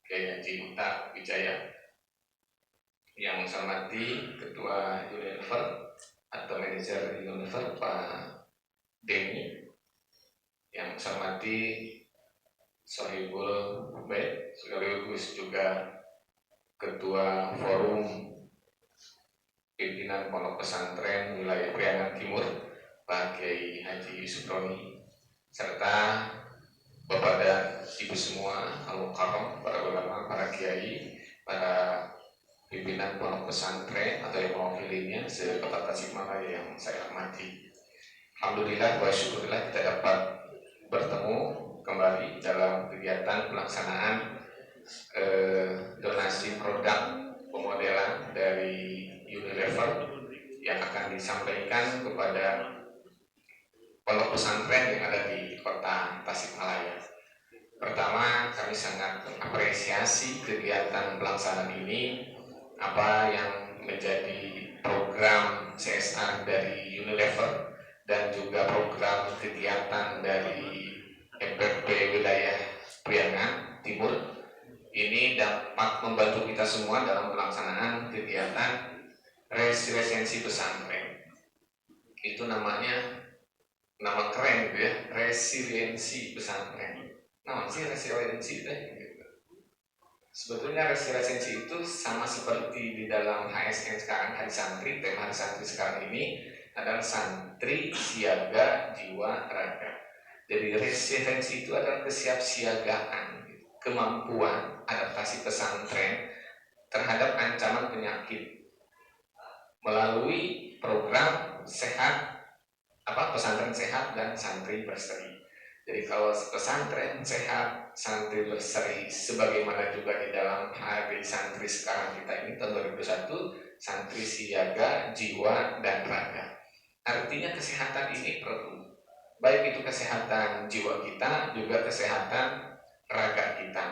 Kiai Haji Muta Wijaya. Yang saya hormati Ketua Unilever atau Manajer Unilever Pak Denny. Yang saya hormati Sohibul Ubaid sekaligus juga Ketua Forum Pimpinan Pondok Pesantren Wilayah Priangan Timur Pak Kiai Haji Yusuf Roni, serta Bapak dan Ibu semua al-mukarram, para ulama, para kiai, para pimpinan pondok pesantren atau yang mewakilinya se-Kota Tasikmalaya yang saya hormati. Alhamdulillah wa syukurillah kita dapat bertemu kembali dalam kegiatan pelaksanaan donasi produk pemodelan dari Unilever yang akan disampaikan kepada pondok pesantren yang ada di Kota Tasikmalaya. Pertama, kami sangat mengapresiasi kegiatan pelaksanaan ini, apa yang menjadi program CSR dari Unilever dan juga program kegiatan dari MPP wilayah Priangan Timur ini dapat membantu kita semua dalam pelaksanaan kegiatan resiliensi pesantren. Itu namanya nama keren gitu ya, resiliensi pesantren. Nah, sih resiliensi deh. Sebetulnya resiliensi itu sama seperti di dalam HSN sekarang, Hari Santri. Tema Hari Santri sekarang ini adalah santri, siaga, jiwa, raga. Jadi resiliensi itu adalah kesiapsiagaan, kemampuan adaptasi pesantren terhadap ancaman penyakit melalui program sehat, pesantren sehat dan santri berseri. Jadi kalau pesantren sehat, santri berseri, sebagaimana juga di dalam Hari Santri sekarang kita ini tahun 2021, santri siaga, jiwa, dan raga. Artinya kesehatan ini perlu, baik itu kesehatan jiwa kita, juga kesehatan raga kita.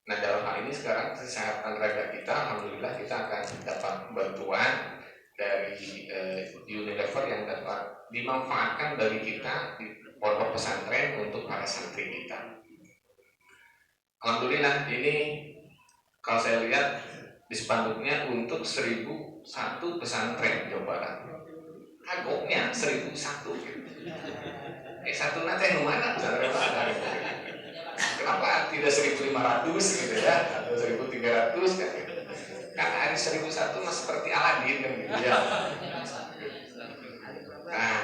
Nah dalam hal ini sekarang kesehatan raga kita, alhamdulillah kita akan dapat bantuan dari Unilever yang dapat dimanfaatkan bagi kita di pondok pesantren untuk para santri kita. Alhamdulillah ini kalau saya lihat di spanduknya untuk 1001 pesantren Jawa Barat. Agoknya 1001 gitu. Satu nanti yang mana pesantren mana? Kenapa tidak 1500 gitu ya atau 1300 kan? Karena ada 1001 mas seperti Aladin kan gitu ya. Nah,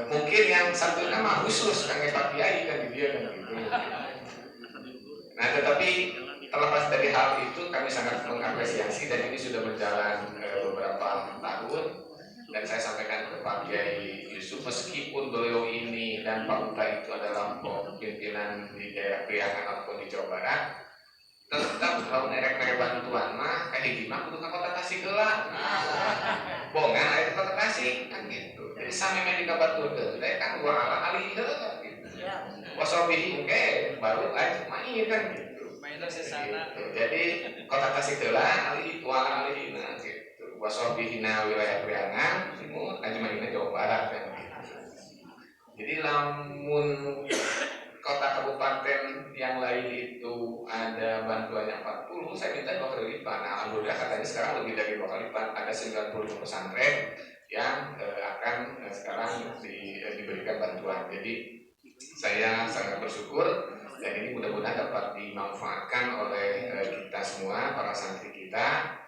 mungkin yang satu nama khusus kangge Pak Kiai kan dia kan gitu. Nah, tetapi terlepas dari hal itu kami sangat mengapresiasi dan ini sudah berjalan beberapa tahun dan saya sampaikan ke Pak Kiai Yusuf meskipun beliau ini dan Pak Uta itu adalah pimpinan di daerah Priangan ataupun di Jawa Barat tetap kalau nerek-nerek bantuan mah kayak gimana kudu ka kota Tasikheula. Bongan aya kota Tasik kan gitu. Jadi sami mah dikabaturkeun teh kan dua ala alih heula gitu. Wasobihi oke baru aja main kan gitu. Mainnya sesana. Gitu. Jadi kota Tasikheula alih wala alihina gitu. Wasobihina wilayah Priangan timur aja mainnya Jawa Barat kan gitu. Jadi lamun kota kabupaten yang lain itu ada bantuannya 40, saya minta 2 kali lipat. Nah, alhamdulillah katanya sekarang lebih dari 2 kali lipat, ada 90 pesantren yang akan sekarang diberikan bantuan. Jadi saya sangat bersyukur dan ini mudah-mudahan dapat dimanfaatkan oleh kita semua, para santri kita.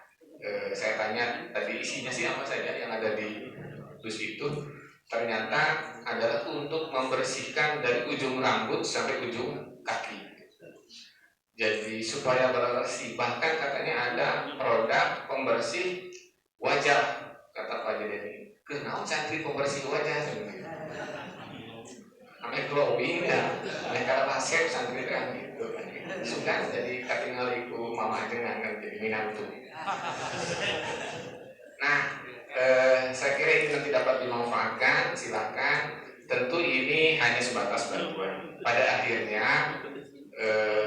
Saya tanya tadi isinya sih apa saja yang ada di dus itu. Ternyata adalah untuk membersihkan dari ujung rambut sampai ujung kaki. Jadi supaya bersih. Bahkan katanya ada produk pembersih wajah, kata Pak Jadi. Kenapa santri pembersih wajah? Namanya glowing ya. Namanya kata pasir santri kan gitu. Sudah jadi katingaliku mama dengan kan jadi minantu. Nah, saya kira ini nanti dapat dimanfaatkan, silakan. Tentu ini hanya sebatas bantuan. Pada akhirnya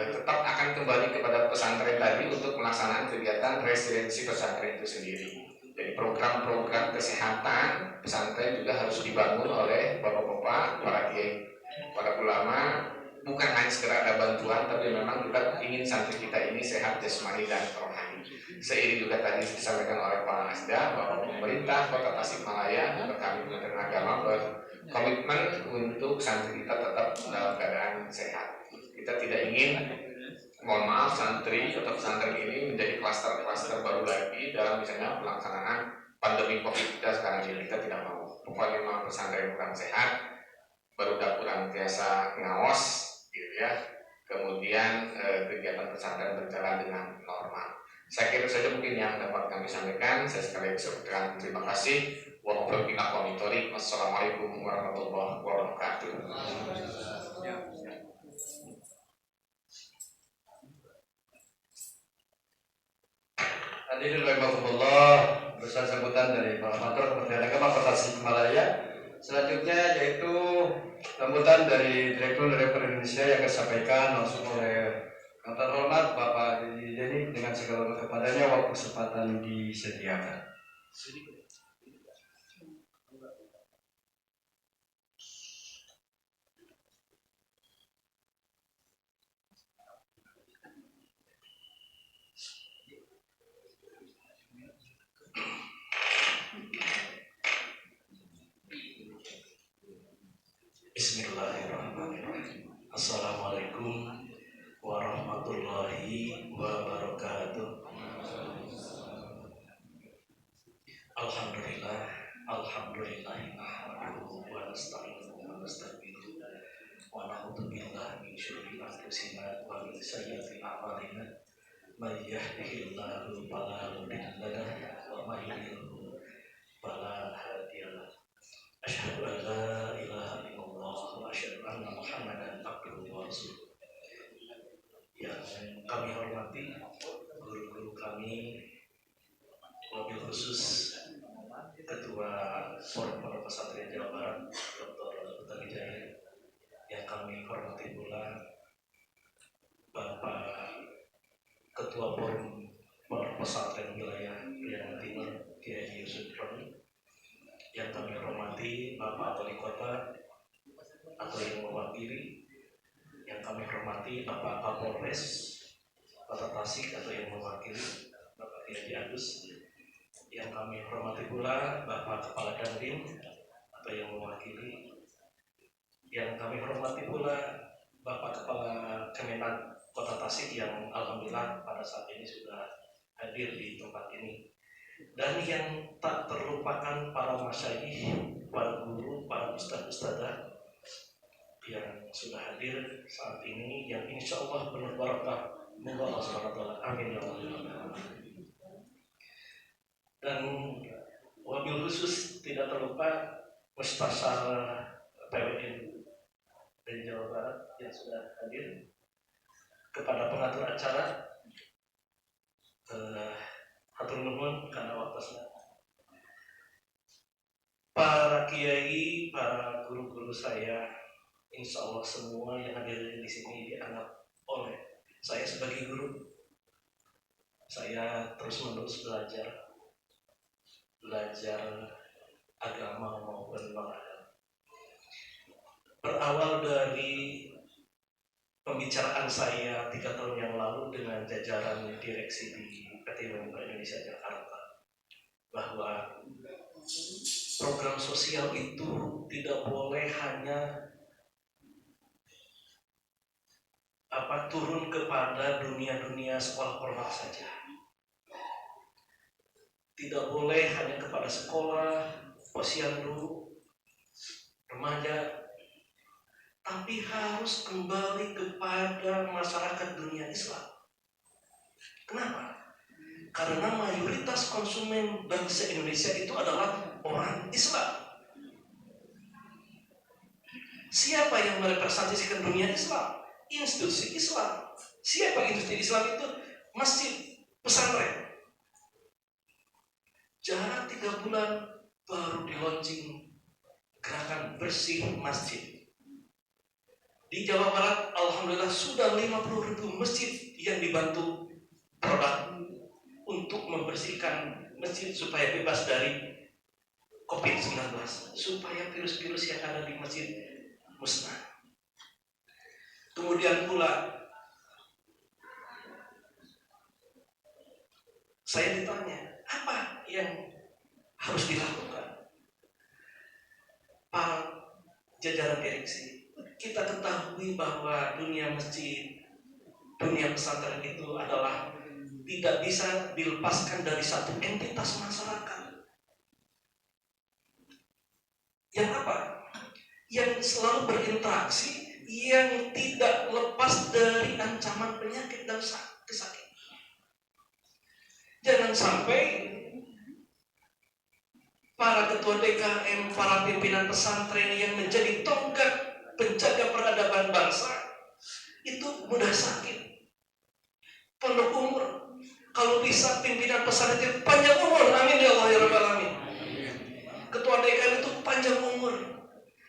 tetap akan kembali kepada pesantren tadi untuk melaksanakan kegiatan residensi pesantren itu sendiri. Jadi program-program kesehatan pesantren juga harus dibangun oleh bapak-bapak, para kiai, para ulama. Bukan hanya sekedar ada bantuan, tapi memang kita ingin santri kita ini sehat jasmani dan rohani. Seiring juga tadi disampaikan oleh Pak Asda bahwa pemerintah Kota Tasikmalaya juga kami Kementerian Agama berkomitmen untuk santri kita tetap dalam keadaan sehat. Kita tidak ingin, mohon maaf, santri atau pesantren ini menjadi klaster-klaster baru lagi dalam misalnya pelaksanaan pandemi COVID kita sekarang ini. Kita tidak mau. Pokoknya memang pesantren kurang sehat, baru kurang biasa ngawas, gitu ya. Kemudian kegiatan pesantren berjalan dengan normal. Saya kira saja mungkin yang dapat kami sampaikan. Saya sekali lagi ucapkan terima kasih. Wassalamualaikum warahmatullahi wabarakatuh. Hadirin rahimakumullah, besar sambutan dari Pak Matur Kementerian Agama Kota Tasikmalaya. Selanjutnya yaitu sambutan dari Direktur Indonesia yang disampaikan langsung oleh yang terhormat Bapak Jadi dengan segala kepadanya waktu kesempatan disediakan. Bismillahirrahmanirrahim. Assalamualaikum warahmatullahi wabarakatuh. Alhamdulillah, nahmaduhu wa nasta'inuhu wa nastaghfiruh wa na'udzu billahi min syururi anfusina wa min sayyiati a'malina. May yahdihillahu fala mudilla lahu wa may yudlil fala hadiya lahu. Asyhadu an la ilaha illallah wa asyhadu anna Muhammadan abduhu wa rasuluh. Yang kami hormati guru-guru kami, wabil khusus Ketua Forum Pondok Pesantren Jawa Barat Dr. Uta Wijaya, yang kami hormati pula Bapak Ketua Forum Pesantren Wilayah Priangan Timur Kiai Haji Yusuf Roni, yang kami hormati Bapak Wali Kota atau yang mewakili, yang kami hormati Bapak Kapolres Kota Tasik atau yang mewakili Bapak Kiai Agus, yang kami hormati pula Bapak Kepala Dandim atau yang mewakili, yang kami hormati pula Bapak Kepala Kemenag Kota Tasik yang alhamdulillah pada saat ini sudah hadir di tempat ini, dan yang tak terlupakan para masyayikh, para guru, para ustadz-ustadzah yang sudah hadir saat ini, yang insya Allah penuh barakah. Moga Allah SWT, amin ya Allah. Dan wabil khusus tidak terlupa Mustasyar PWN dari Jawa Barat yang sudah hadir, kepada pengatur acara, hatur nuhun karena waktunya, para kiai, para guru-guru saya, insya Allah semua yang hadir di sini dianggap oleh saya sebagai guru. Saya terus-menerus belajar agama maupun non-agama. Berawal dari pembicaraan saya 3 tahun yang lalu dengan jajaran direksi di PT Member Indonesia Jakarta, bahwa program sosial itu tidak boleh hanya turun kepada dunia-dunia sekolah formal saja. Tidak boleh hanya kepada sekolah, posyandu, remaja, tapi harus kembali kepada masyarakat dunia Islam. Kenapa? Karena mayoritas konsumen bangsa Indonesia itu adalah orang Islam. Siapa yang merepresentasikan dunia Islam? Institusi Islam. Siapa institusi Islam itu? Masjid, pesantren. Jarak 3 bulan baru di launching gerakan bersih masjid. Di Jawa Barat, alhamdulillah sudah 50.000 masjid yang dibantu produk untuk membersihkan masjid supaya bebas dari COVID-19, supaya virus-virus yang ada di masjid musnah. Kemudian pula saya ditanya, apa yang harus dilakukan? Pak jajaran direksi, kita ketahui bahwa dunia masjid, dunia pesantren itu adalah tidak bisa dilepaskan dari satu entitas masyarakat. Yang apa? Yang selalu berinteraksi, yang tidak lepas dari ancaman penyakit dan sakit. Jangan sampai para ketua DKM, para pimpinan pesantren yang menjadi tonggak penjaga peradaban bangsa itu mudah sakit, penuh umur. Kalau bisa pimpinan pesantren panjang umur, amin ya Allah ya Rabbal alamin. Ketua DKM itu panjang umur.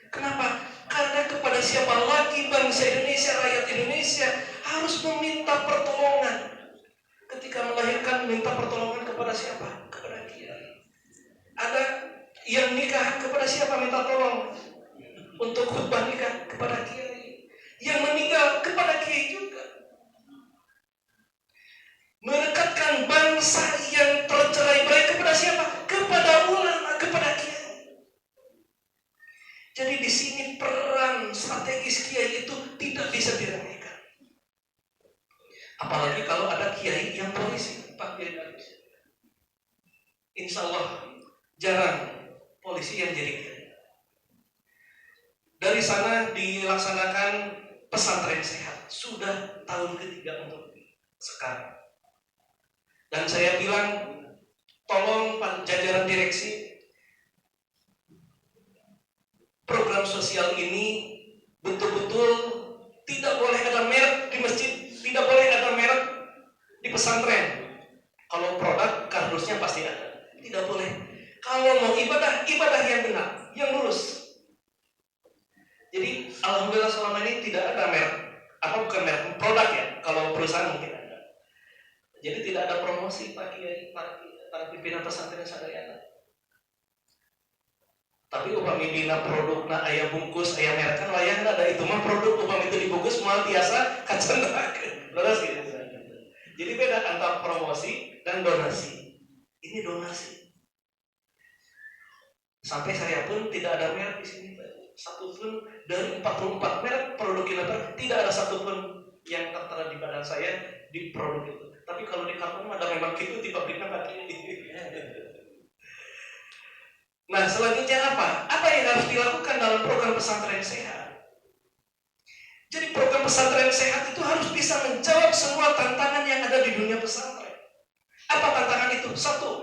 Kenapa? Karena kepada siapa lagi bangsa Indonesia, rakyat Indonesia harus meminta pertolongan. Ketika melahirkan minta pertolongan kepada siapa? Kepada kiai. Ada yang nikah, kepada siapa minta tolong? Untuk khutbah nikah, kepada kiai. Yang meninggal, kepada kiai juga. Merekatkan bangsa yang tercerai-berai kepada siapa? Kepada ulama, kepada kiai. Jadi di sini peran strategis kiai itu tidak bisa diremehkan. Apalagi kalau ada kiai yang polisi, Pak Kiai Agus. Insya Allah jarang polisi yang jadi kiai. Dari sana dilaksanakan pesantren sehat. Sudah tahun ketiga untuk sekarang. Dan saya bilang, tolong Pak jajaran direksi, program sosial ini betul-betul tidak boleh ada merek di masjid, tidak boleh ada merek di pesantren. Kalau produk, kardusnya pasti ada. Tidak boleh. Kalau mau ibadah, ibadah yang benar, yang lurus. Jadi alhamdulillah selama ini tidak ada merek, apa bukan merek, produk ya. Kalau perusahaan mungkin ada. Jadi tidak ada promosi Pak Kiai, para pimpinan pesantren sadayana. Tapi upami dina produkna aya bungkus, aya merek kan layan ada itu mah produk upami itu dibungkus moal tiasa kacendakeun. Terus gitu. Jadi beda antara promosi dan donasi. Ini donasi. Sampai saya pun tidak ada merek di sini. Satu pun dari 44 merek produk Kilabar tidak ada satu pun yang tertera di badan saya di produk itu. Tapi kalau di karton ada memang gitu di pabriknya pakai ini. Nah selanjutnya apa? Apa yang harus dilakukan dalam program pesantren sehat? Jadi program pesantren sehat itu harus bisa menjawab semua tantangan yang ada di dunia pesantren. Apa tantangan itu? Satu,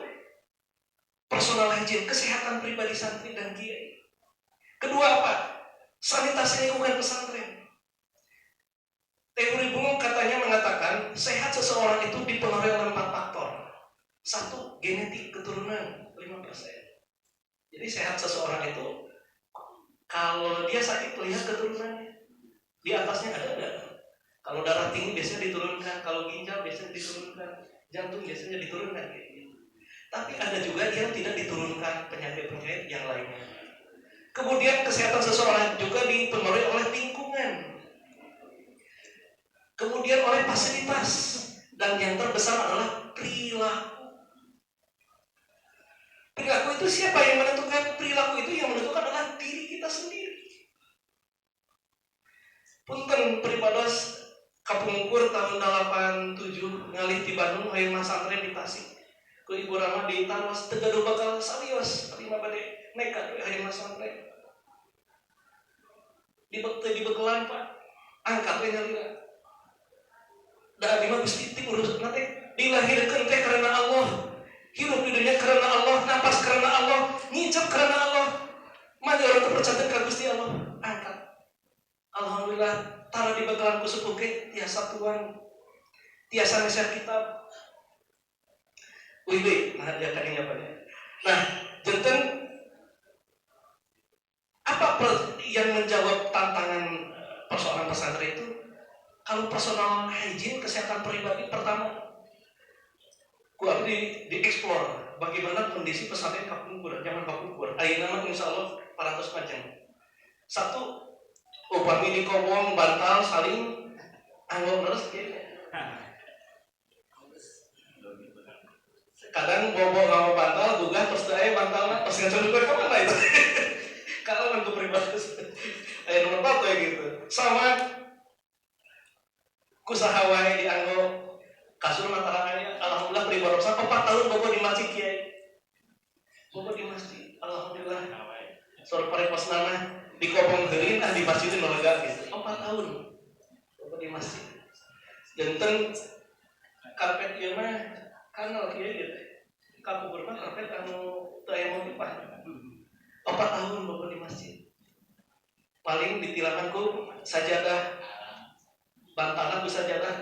personal hygiene, kesehatan pribadi santri dan kiai. Kedua apa? Sanitasi lingkungan pesantren. Teori Bung katanya mengatakan sehat seseorang itu dipengaruhi oleh 4 faktor. Satu, genetik keturunan 5%. Jadi sehat seseorang itu kalau dia sakit lihat keturunannya. Di atasnya ada enggak? Kalau darah tinggi biasanya diturunkan, kalau ginjal biasanya diturunkan, jantung biasanya diturunkan gitu. Tapi ada juga yang tidak diturunkan penyakit-penyakit yang lainnya. Kemudian kesehatan seseorang juga dipengaruhi oleh lingkungan. Kemudian oleh fasilitas dan yang terbesar adalah perilaku. Perilaku itu siapa yang menentukan? Perilaku itu yang menentukan adalah diri kita sendiri. Punten peribados kapungkur tahun 87 ngalih di Bandung hayang masantren di Tasik. Ku Ibu Rama di Tarwas tegaduh bakal salios terima bade nekat hayang masantren. Di bekelan Pak. Angkat we nyalira. Da abdi mah Gusti urus nate dilahirkeun teh karena Allah. Hidup di dunia karena Allah, napas karena Allah, ngicap karena Allah. Mari orang terpercaya ke Gusti Allah, angkat. Alhamdulillah, tara di bakalan ku sepuh ge tiasa tuan, tiasa ngeser kitab. Wih, nah dia kadinya apa ya? Nah, janten apa yang menjawab tantangan persoalan pesantren itu? Kalau personal hygiene, kesehatan pribadi pertama. Gua di explore bagaimana kondisi pesantren kapungkur zaman kapungkur. Ayeuna mah insyaallah 400 macam. Satu, upami di kobong bantal saling anggap terus gitu. Kadang bobo ngawa bantal gugah terus aya bantalna terus ngacung ke mana itu. Kalau untuk pribadi aya nomor 4 kayak gitu. Sama kusaha wae dianggo kasur matarangannya, alhamdulillah beri barokah 4 tahun bobo di masjid kiai. Bobo di masjid, alhamdulillah. Sore pareposna di kopong heureun di masjid nu lega gitu. 4 tahun bobo di masjid. Janten karpet ieu mah kanal kiai gitu. Kapungkur mah karpet anu teu aya motifah. 4 tahun bobo di masjid. Paling ditilangan ku sajadah bantalan ku sajadah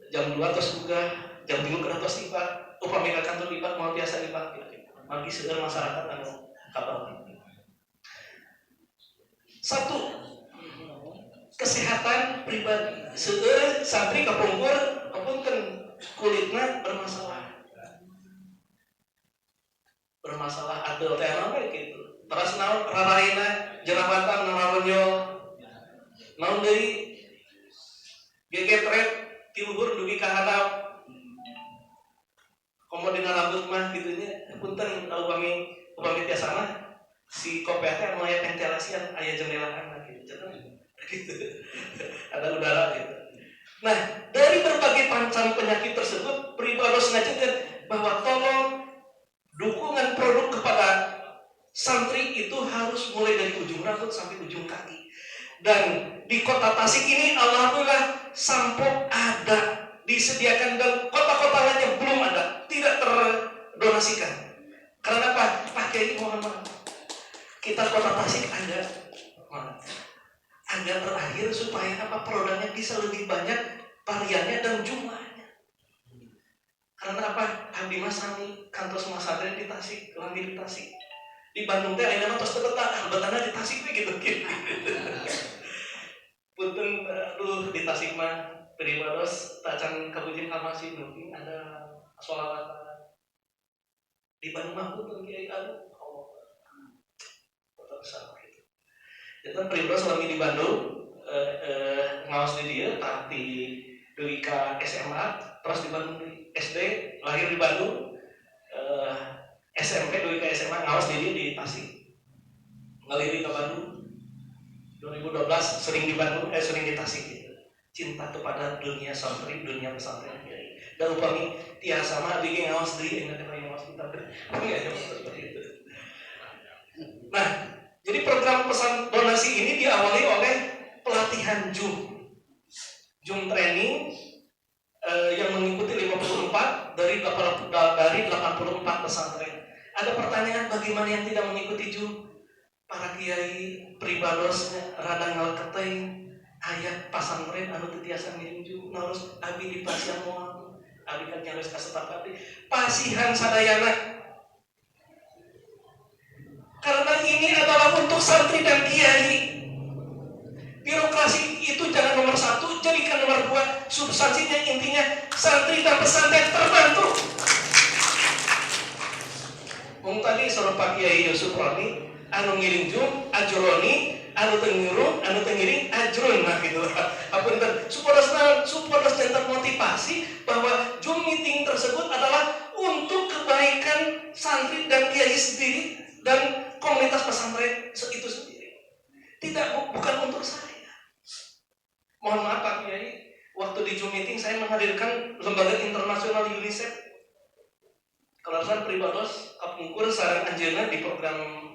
jam 2 terus juga jam 3 kena tos lipat upami ka kantor lipat mau biasa lipat magi seueur masyarakat anu kapal. Satu, kesehatan pribadi seueur santri kapungkur apunten kulitna bermasalah adel teh naon gitu terus naon raraina jerawatan naronjol naon deui gegetret ti luhur dugi ka handap komodina rambut mah gitunya punten upami tiasa mah si kopet teh anu aya ventilasi aya jendelaan gitu ada udara gitu. Nah dari berbagai macam penyakit tersebut peribados ngajenkeun bahwa tolong dukungan produk kepada santri itu harus mulai dari ujung rambut sampai ujung kaki. Dan di kota Tasik ini alhamdulillah sampo ada disediakan dan kota-kota lainnya belum ada, tidak terdonasikan. Karena apa? Pak Kiai mohon maaf. Kita kota Tasik ada agar terakhir supaya apa produknya bisa lebih banyak variannya dan jumlahnya. Karena apa? Abdi Mas sami kantor pesantren di Tasik, lambi di Tasik. Di Bandung teh ayeuna mah tos teu betah, betahna di Tasik we gitu. Punten aduh di Tasik mah peribados tacan kabujin ka masjid mungkin ada sholawatan di Bandung mah pun Kiai anu kota besar gitu. Jadi peribados lagi di Bandung ngawas di dia tapi dari ke SMA terus di Bandung di SD lahir di Bandung SMP dari ke SMA ngawas di dia di Tasik ngaliri ke Bandung 2012 sering di Bandung sering di Tasik gitu. Cinta kepada dunia santri, dunia pesantren Kiai. Dan upami tiasa mah bikin ngawas deui ingat yang ngawas kita. Seperti itu. Nah, jadi program pesan donasi ini diawali oleh pelatihan Zoom training yang mengikuti 54 dari 84 pesantren. Ada pertanyaan bagaimana yang tidak mengikuti Zoom? Para kiai pribados rada ngalketeng ayat pasantren anu teu tiasa ngiring Zoom naros abi di pasian moal abi kan nyaris kasetapati pasihan sadayana. Karena ini adalah untuk santri dan kiai. Birokrasi itu jangan nomor 1, jadikan nomor 2. Substansinya intinya santri dan pesantren terbantu. Mung tadi suruh Pak Kiai Yusuf Roni anu ngiring Zoom ajroni anu teu ngiring ajrun nah gitu. Apunten supados termotivasi bahwa Zoom meeting tersebut adalah untuk kebaikan santri dan kiai sendiri dan komunitas pesantren itu sendiri. Bukan untuk saya. Mohon maaf Pak Kiai, waktu di Zoom meeting saya menghadirkan lembaga internasional UNICEF. Kalasan pribados kapungkur sareng anjeunna di program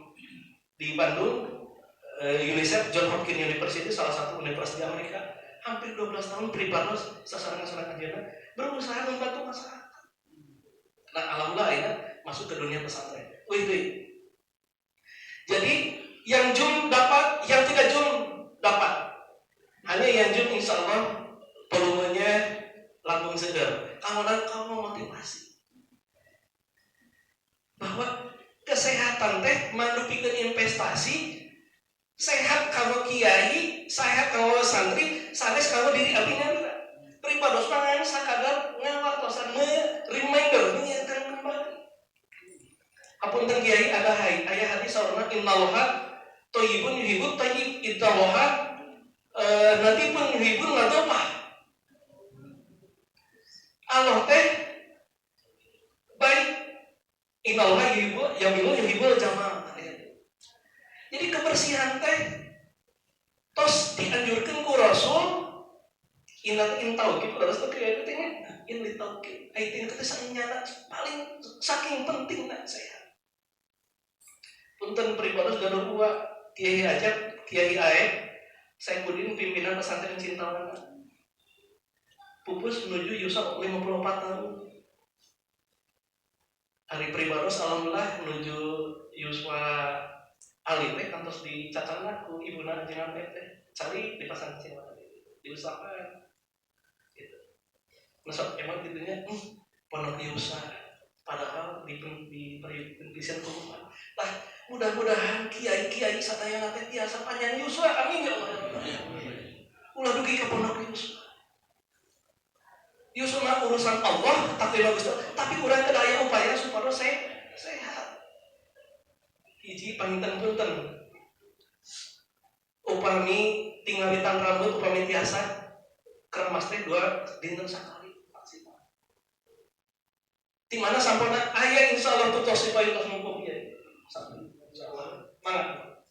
di Bandung UNICEF John Hopkins University salah satu universitas di Amerika hampir 12 tahun pribados sasaran-sasaran anjeunna berusaha membantu masyarakat. Nah alhamdulillah akhirnya masuk ke dunia pesantren. Jadi yang Zoom dapat, yang tidak Zoom dapat. Hanya yang Zoom insya Allah volumenya lambung segar. Kamu motivasi bahwa kesehatan teh mandupikeun investasi. Sehat kalau kiai, sehat kalau santri, sanes kalau diri abinya pribados mangan sakadar ngawartosan reminder mengingatkan kembali. Apunten kiai ada aya hadis saurna innallaha thayyibun yuhibbut thayyib ittallaha nanti pun yuhibbun ladopah. Allah teh baik innallaha yuhibbul jamal. Jadi kebersihan teh tos dianjurkan ku Rasul in tauqif harus teh kieu teh in li tauqif aitin teh saenyana paling saking pentingna sehat. Punten pribados gaduh dua Kiai Ajab, Kiai Aep, Saifuddin pimpinan pesantren Cintawana. Pupus menuju Yusuf 54 tahun. Hari pribados alhamdulillah menuju Yuswa Ali teh kantos dicacan aku ibuna jenengan teh cari di pasar Cintawana diusahakan gitu. Masuk emang gitunya pondok Yusa padahal di perisian kumpulan. Lah mudah-mudahan kiai-kiai satayana teh tiasa panjang Yusa amin ya Allah. Ulah dugi ka pondok Yusa. Yusa mah urusan Allah tapi urang kedaya upaya supaya sehat. Hiji panginten punten upami tinggalitan rambut upami tiasa kremas teh 2 dinten sakali maksimal. Di mana sampuna aya insyaallah tutos supaya tos mumpung ya. Insyaallah. Mangga.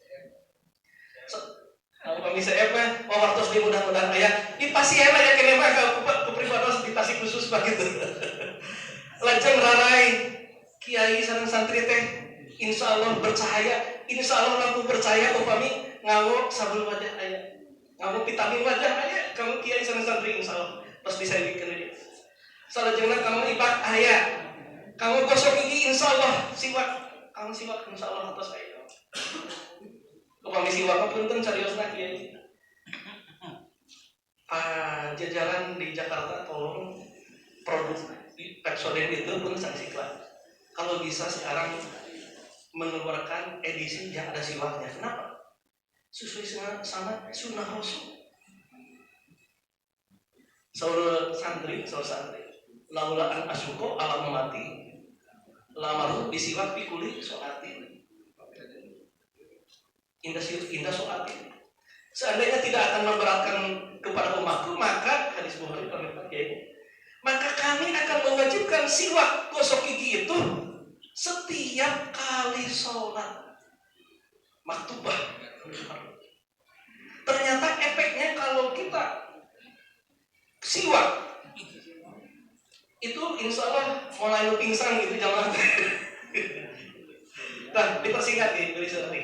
Upami saya mah wawartos di mudah-mudahan aya di pasien aya kene mah ke pribados di Tasik khusus begitu. Lajeng rarai kiai sareng santri teh insyaallah bercahaya, insyaallah lampu percaya upami nganggo sabun wajah aya, nganggo vitamin wajah aya, kamu kiai sareng santri insyaallah pas disailikeun dia. Salajengna kamu ibad aya, kamu gosok gigi insyaallah siwak, kamu siwak insyaallah atas aya. Upami siwak punten cariosna kiai. Jajaran di Jakarta tolong produk Pepsodent itu pun sanksi iklan. Kalau bisa sekarang mengeluarkan edisi yang ada siwaknya. Kenapa? Sesuai sama sunnah Rasul. Saur santri, laula an asyuko ala mati lamaru bisiwak pikuli soatin indah soatin. Seandainya tidak akan memberatkan kepada umatku, maka hadis Bukhari maka kami akan mewajibkan siwak gosok gigi itu setiap kali sholat maktubah. Ternyata efeknya kalau kita siwak itu insya Allah mulai pingsan gitu jamaah. Nah, dipersingkat nih dari sini.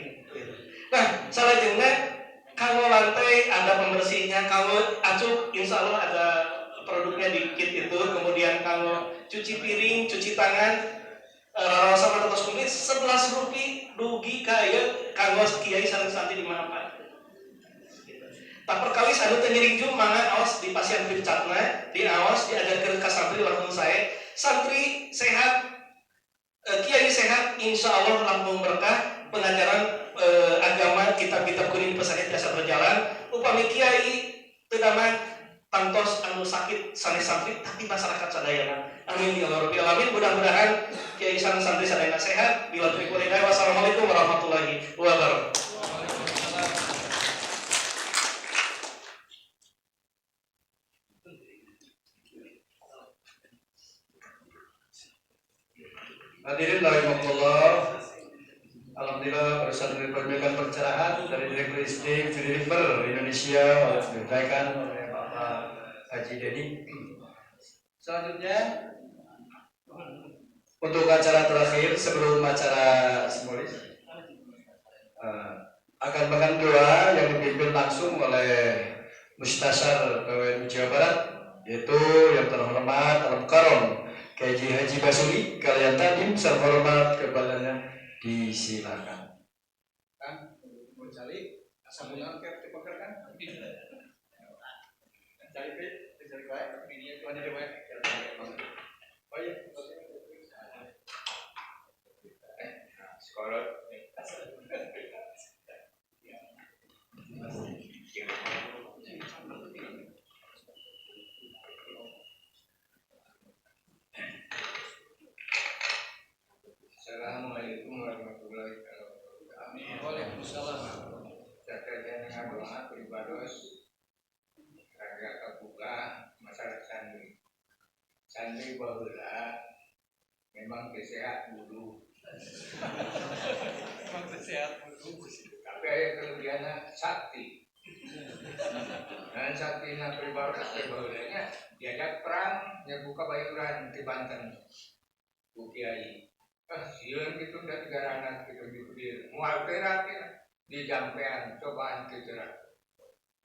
Nah, salajengna kalau lantai ada pembersihnya, kalau acuk insya Allah ada produknya dikit itu, kemudian kalau cuci piring, cuci tangan, rasa atas kulit 11 rupiah dugi kaya kanggo kiai sareng santri di mana Pak. Tak perkawis anu teu nyiringjung mangga awas di pasien pircatna, di awas diajarkeun ka santri warung saya. Santri sehat, kiai sehat, insya Allah lampung berkah pengajaran agama kitab-kitab kuning pesantren biasa berjalan. Upami kiai teu damang tantos anu sakit sanes santri tapi masyarakat sadayana. Amin ya rabbal alamin. Mudah-mudahan kiai sareng santri sadayana sehat. Bila teu kuliah. Wassalamualaikum warahmatullahi wabarakatuh. Hadirin rahimakumullah. Alhamdulillah bersama dengan pencerahan dari Direktur ISDIQ Juniper Indonesia disampaikan oleh Bapak Haji Dedi. Selanjutnya untuk acara terakhir sebelum acara simbolis akan bahkan doa yang dipimpin langsung oleh Mustasyar PWNU Jawa Barat, yaitu yang terhormat Al-Mukarram KJ Haji Basuri kalian tadi serhormat kepadanya disilakan. Kan mencari sambungan ke dipekerkan. Cari baik ini itu ada baik. Oh iya. Sekolah. Assalamualaikum warahmatullahi wabarakatuh. Waalaikumsalam. Jaga dengan doa beribados raga kebuka masyarakat santri. Santri baheula memang sehat dulu. Memang sehat dulu. Tapi aya kelebihanna sakti. Dan saktina beribados baheulanya diajak perang nyebuka bayuran di Banten. Bu Kiai. Sieun gitu dan garana gitu di mual terapi di jampean cobaan kejerak.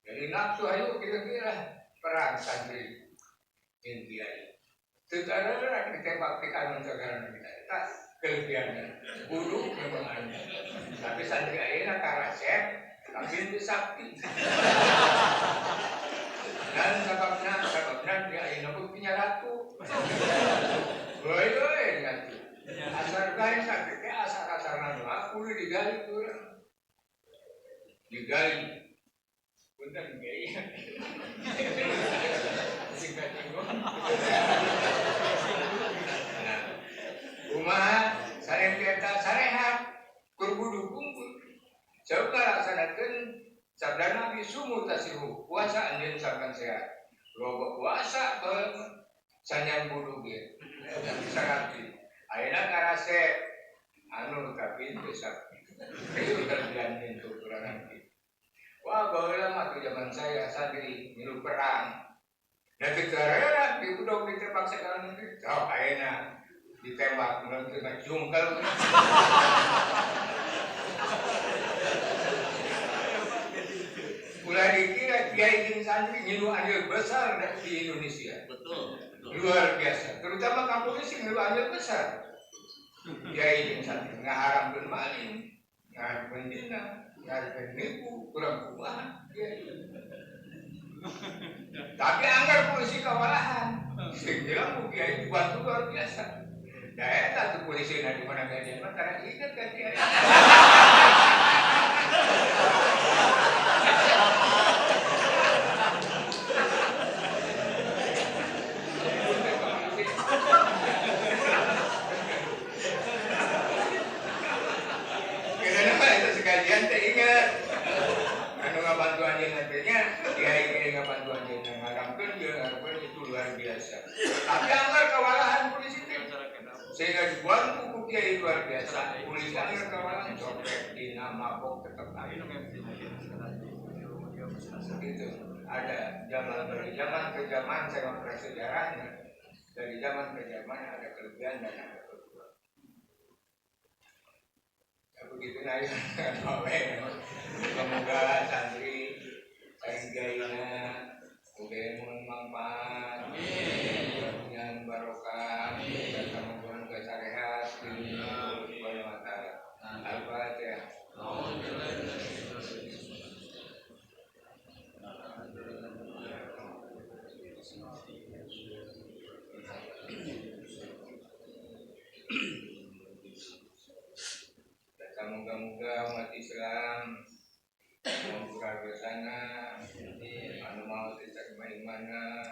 Jadi nafsu ayo kira-kira perang santri India. Secara ditembak di kanan sekarang kita tak kelebihannya buruk memang ada. Tapi santri ayeuna karasep tapi itu sakti. Dan sebabnya dia ayeuna buktinya ratu. Woi ngatu. Asar kain sakit asar nanu aku digali kurang digali punten gaya singkat ingin nah umat sareng kita sarehat kurbudu kumpul coba laksanakan sabda Nabi sumu tasihu puasa anjeun sampean sehat loba puasa sanyang budu ge bisa ngerti ayeuna karasep anu tapi besar itu kelebihan itu kurang nanti. Wah baheula mah tuh zaman saya santri milu perang. Da keterera di budok ditembak sekarang itu. Oh ayeuna ditembak mun kena jungkel. Mulai dikira kiai jeung santri milu adil besar di Indonesia. Betul. Luar biasa, terutama kampungnya sih milu adil besar. Kiai jeung santri ngaharamkeun maling. Nah, bendina, ngarepen nipu, kurang kumaha. Tapi anggar polisi kewalahan. Sing bilang kiai dibantu luar biasa. Da eta tuh polisi di mana gajian mah karena inget kan kiai. biasa. Tapi anggar kewalahan polisi sehingga dibuat buku kiai luar biasa. Polisi anggar kewalahan copet, dina, mabok tetap ada. Gitu. Ada dari zaman ke zaman saya memperhatikan sejarahnya. Dari zaman ke zaman ada kelebihan dan ada kekurangan. Ya begitu aja. Semoga santri kain-kainnya mudah manfaat, dengan barokah, dan semoga sehat, dunia mata. Al-Fatihah. Moga-moga umat Islam membuka bersana, anu mau tidak mana,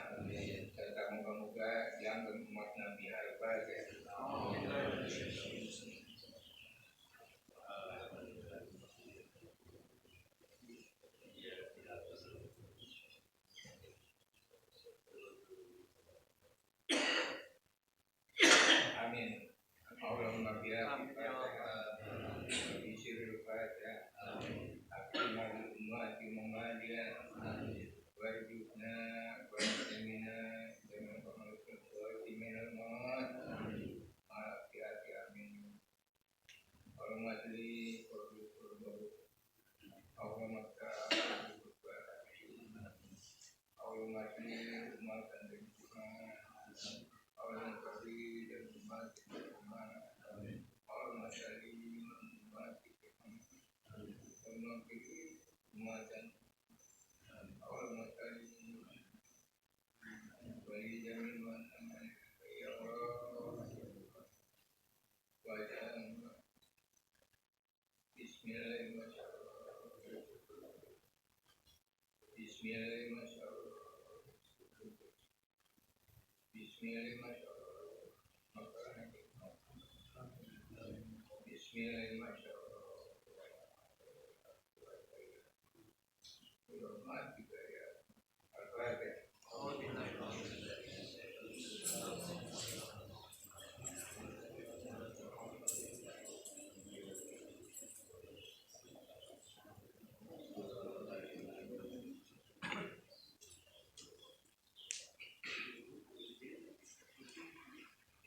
serta moga-moga yang umat Nabi Al-Fatihah. Amin. Allahumma bihamdika bisirul Fatihah. Akhirul ummati Muhammadiyah. Warjuna warjamina dengan pengalaman warjiminal maut. Hati-hati amin. Hormatli Allahumma Hormatli umat dan Allah kasih dan umat Allah saling umat Allah pilih umat dan Allah saling bagi jamin aman ya Allah wajah Bismillahirrahmanirrahim Bismillahirrahmanirrahim Bismillahirrahmanirrahim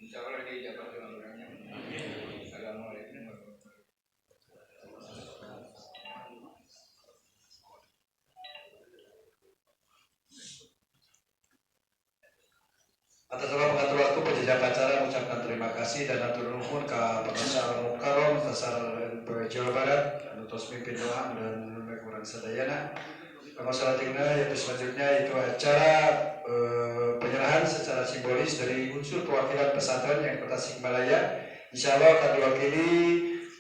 Insyaallah dia dapat orangnya. Assalamualaikum warahmatullahi wabarakatuh. Atas nama pengatur waktu penjaga acara mengucapkan terima kasih dan atur nuhun ke Profesor Mukarrom Profesor NPW Jawa Barat anutos mimpin doa dan kurang sadayana. Selanjutnya yaitu selanjutnya itu acara penyerahan secara simbolis dari unsur perwakilan pesantren yang Kota Tasikmalaya. Insya Allah akan diwakili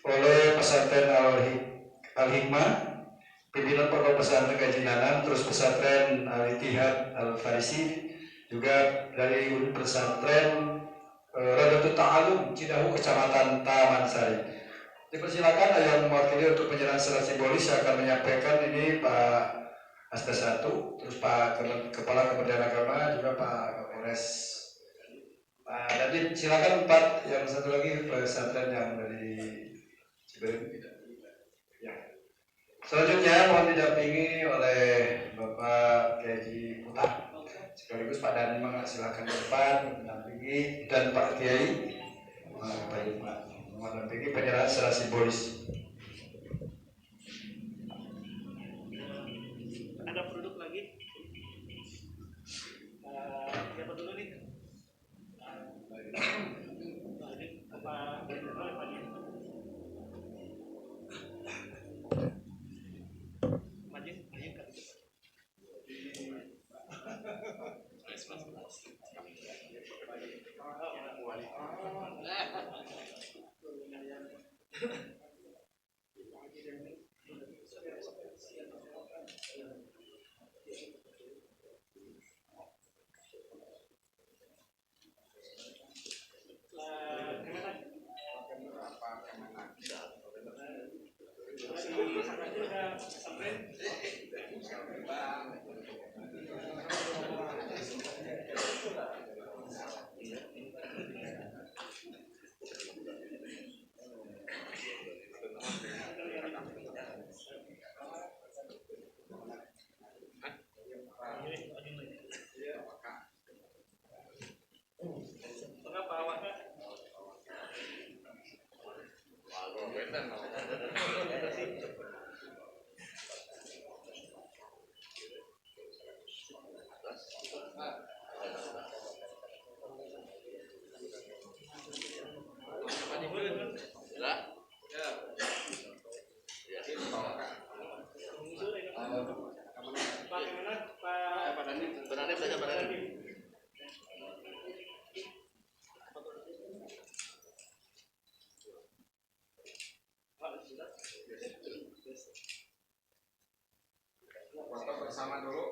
oleh pesantren Al-Hikmah, pimpinan pondok pesantren Kajinanan, terus pesantren Al-Ittihad Al-Farisi, juga dari pesantren Radatul Ta'alum Cidahu Kecamatan Taman Sari. Dipersilakan yang mewakili untuk penyerahan secara simbolis yang akan menyampaikan ini Pak Asta 1, terus Pak Kepala Kementerian Agama, juga Pak Kapolres. Pak Dadin, silakan Pak. Yang satu lagi pesantren yang dari Ciberem. Ya. Selanjutnya mohon didampingi oleh Bapak Kiai Putra. Sekaligus Pak Dani, silakan ke depan mendampingi, dan Pak Kiai Pak mendampingi penyerahan secara simbolis. Ada produk lagi? Siapa dulu nih? Apa? bersama-sama dulu.